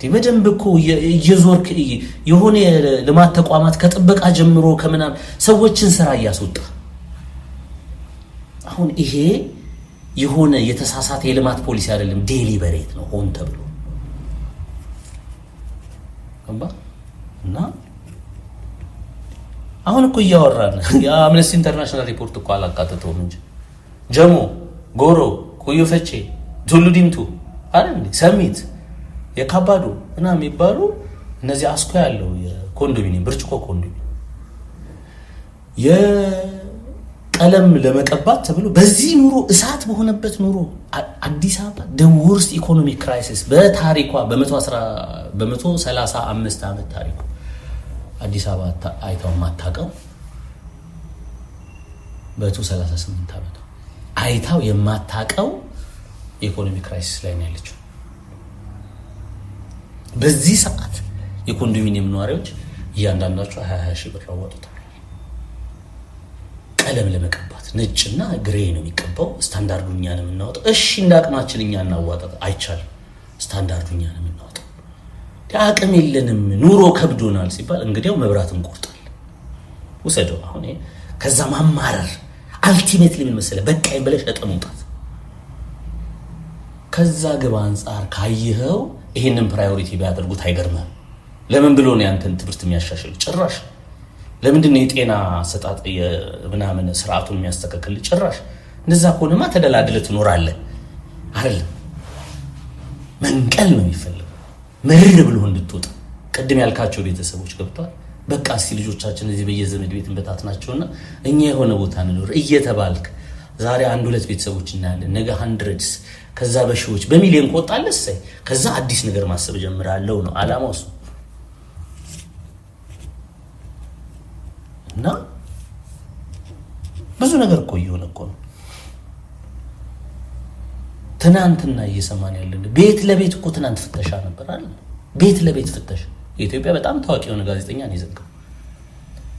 B: በደንብ እኮ የዞርክ የሆነ ልማት ተቋማት ከጥበቃ ጀምሮ ከምናም ሰዎችን ስራ እያስወጣ አሁን ይሄ የሆነ የተሳሳተ የልማት ፖሊሲ አይደለም፣ ዴሊበሬት ነው፣ ሆን ተብሎ እና አሁን እኮ እያወራን የአምነስቲ ኢንተርናሽናል ሪፖርት እኮ አላካተተውም እንጂ ጀሞ፣ ጎሮ፣ ኩዩ ፈቼ፣ ቱሉ ዲምቱ አይደል ሰሚት የካባዶ እና የሚባሉ እነዚህ አስኮ ያለው የኮንዶሚኒየም ብርጭቆ ኮንዶሚኒየም የቀለም ለመቀባት ተብሎ በዚህ ኑሮ እሳት በሆነበት ኑሮ አዲስ አበባ the worst economic crisis በታሪኳ በ135 ዓመት ታሪኩ አዲስ አበባ አይታው ማታቀው በ138 ዓመት አይታው የማታቀው ኢኮኖሚክ ክራይሲስ ላይ ነው ያለችው። በዚህ ሰዓት የኮንዶሚኒየም ነዋሪዎች እያንዳንዳቸው 20 ሺህ ብር አወጡታል። ቀለም ለመቀባት ነጭና ግሬ ነው የሚቀባው። ስታንዳርዱን እኛ ነው የምናወጣው። እሺ እንዳቅማችን እኛ እናዋጣት አይቻልም። ስታንዳርዱን እኛ ነው የምናወጣው። አቅም የለንም ኑሮ ከብዶናል ሲባል እንግዲያው መብራት እንቆርጣለን። ወሰደው አሁን ከዛ ማማረር አልቲሜትሊ ምን መሰለ በቃኝ ብለሽ ተጠሙጣት። ከዛ ግባ አንፃር ካየኸው ይሄንን ፕራዮሪቲ ቢያደርጉት አይገርምም። ለምን ብሎ ነው ያንተን ትምህርት የሚያሻሽል? ጭራሽ ለምንድን ነው የጤና አሰጣጥ ምናምን ስርዓቱን የሚያስተካክል? ጭራሽ እንደዛ ከሆነማ ተደላድለህ ትኖራለህ አይደለም። መንቀል ነው የሚፈልገው፣ ምርር ብሎ እንድትወጣ። ቅድም ያልካቸው ቤተሰቦች ገብቷል። በቃ እስቲ ልጆቻችን እዚህ በየዘመድ ቤት እንበታትናቸውና እኛ የሆነ ቦታ እንኖር እየተባልክ ዛሬ 1-2 ቤተሰቦች እናያለን፣ ነገ hundreds፣ ከዛ በሺዎች በሚሊዮን ቆጣለስ። ከዛ አዲስ ነገር ማሰብ ጀምራለሁ ነው አላማው እሱ። እና ብዙ ነገር እኮ እየሆነ እኮ ነው። ትናንትና እየሰማን ያለን ቤት ለቤት እኮ ትናንት ፍተሻ ነበር አይደል? ቤት ለቤት ፍተሻ። የኢትዮጵያ በጣም ታዋቂ የሆነ ጋዜጠኛ ነው የዘገበው።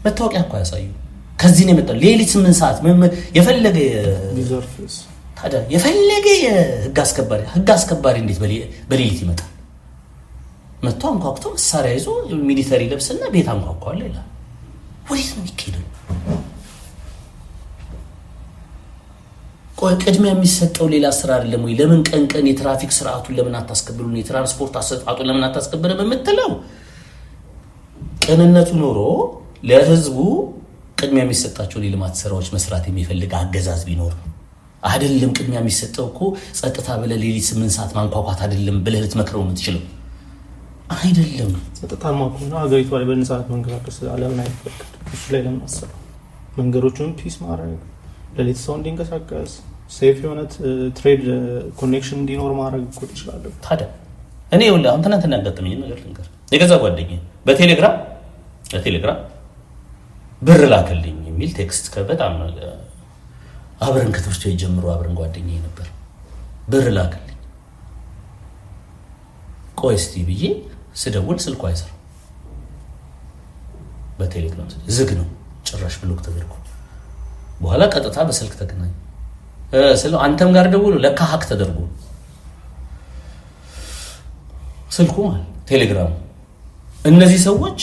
B: መታወቂያ እኮ ያሳዩ። ከዚህ ነው የመጣው። ሌሊት 8 ሰዓት የፈለገ
A: ቢዘርፍስ
B: ታዲያ የፈለገ የህግ አስከባሪ እንዴት በሌሊት ይመጣል? መጥቶ አንኳኩቶ መሳሪያ ይዞ ሚሊተሪ ለብስና ቤት አንኳኳለ ይላል። ወዴት ነው የሚሄደው? ቆይ ቅድሚያ የሚሰጠው ሌላ ስራ አይደለም ወይ? ለምን ቀን የትራፊክ ስርዓቱን ለምን አታስከብሩን? የትራንስፖርት አሰጣጡን ለምን አታስከብሩን? የምትለው ቅንነቱ ኖሮ ለህዝቡ ቅድሚያ የሚሰጣቸው የልማት ስራዎች መስራት የሚፈልግ አገዛዝ ቢኖር አይደለም። ቅድሚያ የሚሰጠው እኮ ጸጥታ ብለህ ሌሊት 8 ሰዓት ማንኳኳት አይደለም ብለህ ልትመክረው የምትችለው አይደለም።
A: ጸጥታ ማቆና አገሪቷ ላይ በነጻነት መንቀሳቀስ ዓለም ላይ ፈቅድ እሱ ላይ ለምን አሰራ? መንገዶቹን ፒስ ማድረግ፣ ለሌት ሰው እንዲንቀሳቀስ፣ ሴፍ የሆነ ትሬድ ኮኔክሽን እንዲኖር ማድረግ እኮ ትችላለህ።
B: ታዲያ እኔ ወላሂ አሁን ትናንትና ያጋጠመኝ ነገር ልንገር። የገዛ ጓደኛዬ በቴሌግራም ብር ላከልኝ የሚል ቴክስት ከበጣም አብረን ከትምህርት ቤት ጀምሮ አብረን ጓደኛዬ ነበር። ብር ላክልኝ ቆይ እስቲ ብዬ ስደውል ስልኩ አይሰራም። በቴሌግራም ዝግ ነው ጭራሽ ብሎክ ተደርጎ በኋላ ቀጥታ በስልክ ተገናኘ። ስለ አንተም ጋር ደውሎ ለካ ሀክ ተደርጎ ስልኩ ማለት ቴሌግራም እነዚህ ሰዎች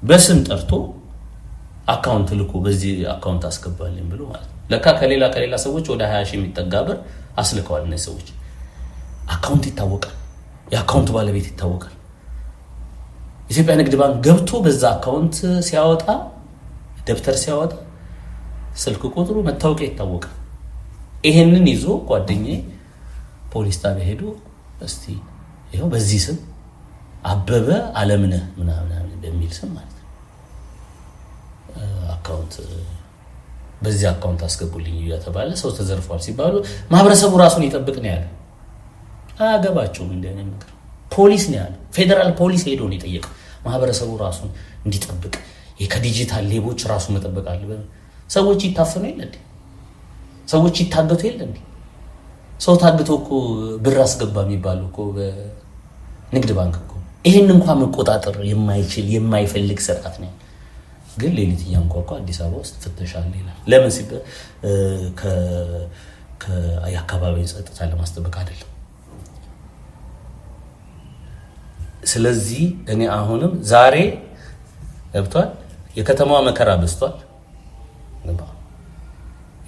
B: በስም ጠርቶ አካውንት ልኮ በዚህ አካውንት አስገባልኝ ብሎ ማለት ለካ ከሌላ ሰዎች ወደ 20 ሺህ የሚጠጋ ብር አስልከዋል። እነዚህ ሰዎች አካውንት ይታወቃል፣ የአካውንቱ ባለቤት ይታወቃል። ኢትዮጵያ ንግድ ባንክ ገብቶ በዛ አካውንት ሲያወጣ ደብተር ሲያወጣ ስልክ ቁጥሩ መታወቂያ ይታወቃል። ይሄንን ይዞ ጓደኛዬ ፖሊስ ጣቢያ ሄዶ እስቲ ይሄው በዚህ ስም አበበ አለምነህ ምናምን በሚል ስም ማለት ነው አካውንት በዚህ አካውንት አስገቡልኝ እያተባለ ሰው ተዘርፏል ሲባሉ ማህበረሰቡ ራሱን ይጠብቅ ነው ያለው። አገባቸውም እንደኔ ነገር ፖሊስ ነው ያለው። ፌደራል ፖሊስ ሄዶ ነው የጠየቀው ማህበረሰቡ ራሱን እንዲጠብቅ ከዲጂታል ሌቦች ራሱን መጠበቅ አለበት። ሰዎች ይታፈኑ የለ እንዴ? ሰዎች ይታገቱ የለ እንዴ? ሰው ታግቶ እኮ ብር አስገባ የሚባል እኮ በንግድ ባንክ እኮ ይሄን እንኳን መቆጣጠር የማይፈልግ ስርዓት ነው። ግን ሌሊት እያንኳኳ አዲስ አበባ ውስጥ ፍተሻ አለ ይላል። ለምን ሲባል የአካባቢውን ጸጥታ ለማስጠበቅ አይደለም። ስለዚህ እኔ አሁንም ዛሬ ገብቷል የከተማዋ መከራ በዝቷል።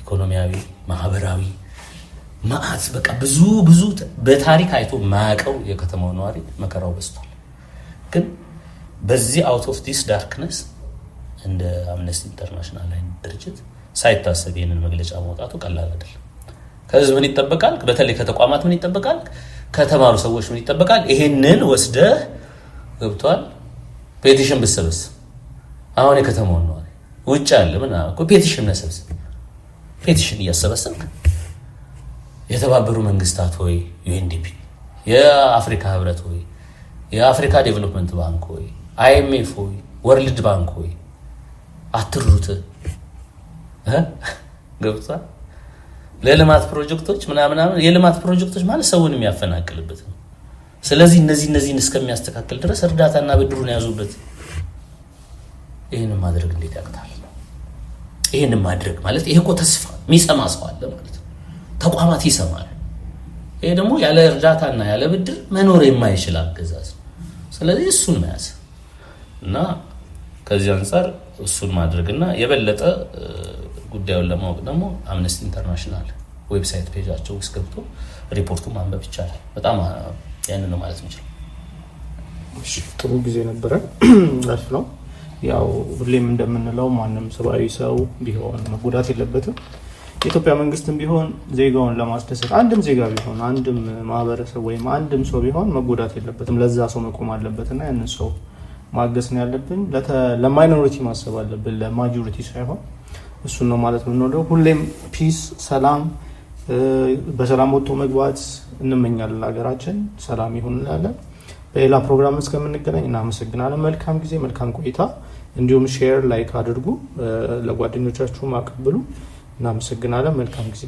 B: ኢኮኖሚያዊ፣ ማህበራዊ ማአት በቃ ብዙ በታሪክ አይቶ ማያውቀው የከተማው ነዋሪ መከራው በዝቷል። ግን በዚህ አውት ኦፍ ዲስ ዳርክነስ እንደ አምነስቲ ኢንተርናሽናል አይነት ድርጅት ሳይታሰብ ይሄንን መግለጫ ማውጣቱ ቀላል አይደለም። ከህዝብ ምን ይጠበቃል? በተለይ ከተቋማት ምን ይጠበቃል? ከተማሩ ሰዎች ምን ይጠበቃል? ይሄንን ወስደህ ገብቷል ፔቲሽን ብትሰብስ አሁን የከተማው ነው ውጭ ያለ ምን እኮ ፔቲሽን ነሰብስ ፔቲሽን እያሰበሰብክ የተባበሩ መንግስታት ሆይ ዩኤንዲፒ፣ የአፍሪካ ህብረት ሆይ፣ የአፍሪካ ዴቨሎፕመንት ባንክ ሆይ፣ አይኤምኤፍ ሆይ፣ ወርልድ ባንክ ሆይ አትሩት ገብቷል ለልማት ፕሮጀክቶች ምናምን የልማት ፕሮጀክቶች ማለት ሰውን የሚያፈናቅልበት ነው። ስለዚህ እነዚህን እስከሚያስተካክል ድረስ እርዳታና ብድሩን ያዙበት። ይሄንን ማድረግ እንዴት ያቅታል? ይሄንን ማድረግ ማለት ይሄ እኮ ተስፋ የሚሰማ ሰው አለ ማለት ነው። ተቋማት ይሰማሉ። ይሄ ደግሞ ያለ እርዳታና ያለ ብድር መኖር የማይችል አገዛዝ ነው። ስለዚህ እሱን መያዝ እና ከዚህ አንፃር እሱን ማድረግና የበለጠ ጉዳዩን ለማወቅ ደግሞ አምነስቲ ኢንተርናሽናል ዌብሳይት ፔጃቸው ውስጥ ገብቶ ሪፖርቱን ማንበብ ይቻላል። በጣም ያን ነው ማለት ነው።
A: እሺ ጥሩ ጊዜ ነበረ። አሪፍ ነው። ያው ሁሌም እንደምንለው ማንም ሰብአዊ ሰው ቢሆን መጎዳት የለበትም። የኢትዮጵያ መንግስትም ቢሆን ዜጋውን ለማስደሰት አንድም ዜጋ ቢሆን አንድም ማህበረሰብ ወይም አንድም ሰው ቢሆን መጎዳት የለበትም። ለዛ ሰው መቆም አለበትና ያንን ሰው ማገዝ ነው ያለብን። ለማይኖሪቲ ማሰብ አለብን፣ ለማጆሪቲ ሳይሆን። እሱን ነው ማለት የምንወደው። ሁሌም ፒስ፣ ሰላም፣ በሰላም ወጥቶ መግባት እንመኛለን። ሀገራችን ሰላም ይሁን እንላለን። በሌላ ፕሮግራም እስከምንገናኝ እናመሰግናለን። መልካም ጊዜ፣ መልካም ቆይታ። እንዲሁም ሼር፣ ላይክ አድርጉ፣ ለጓደኞቻችሁም አቀብሉ። እናመሰግናለን። መልካም ጊዜ።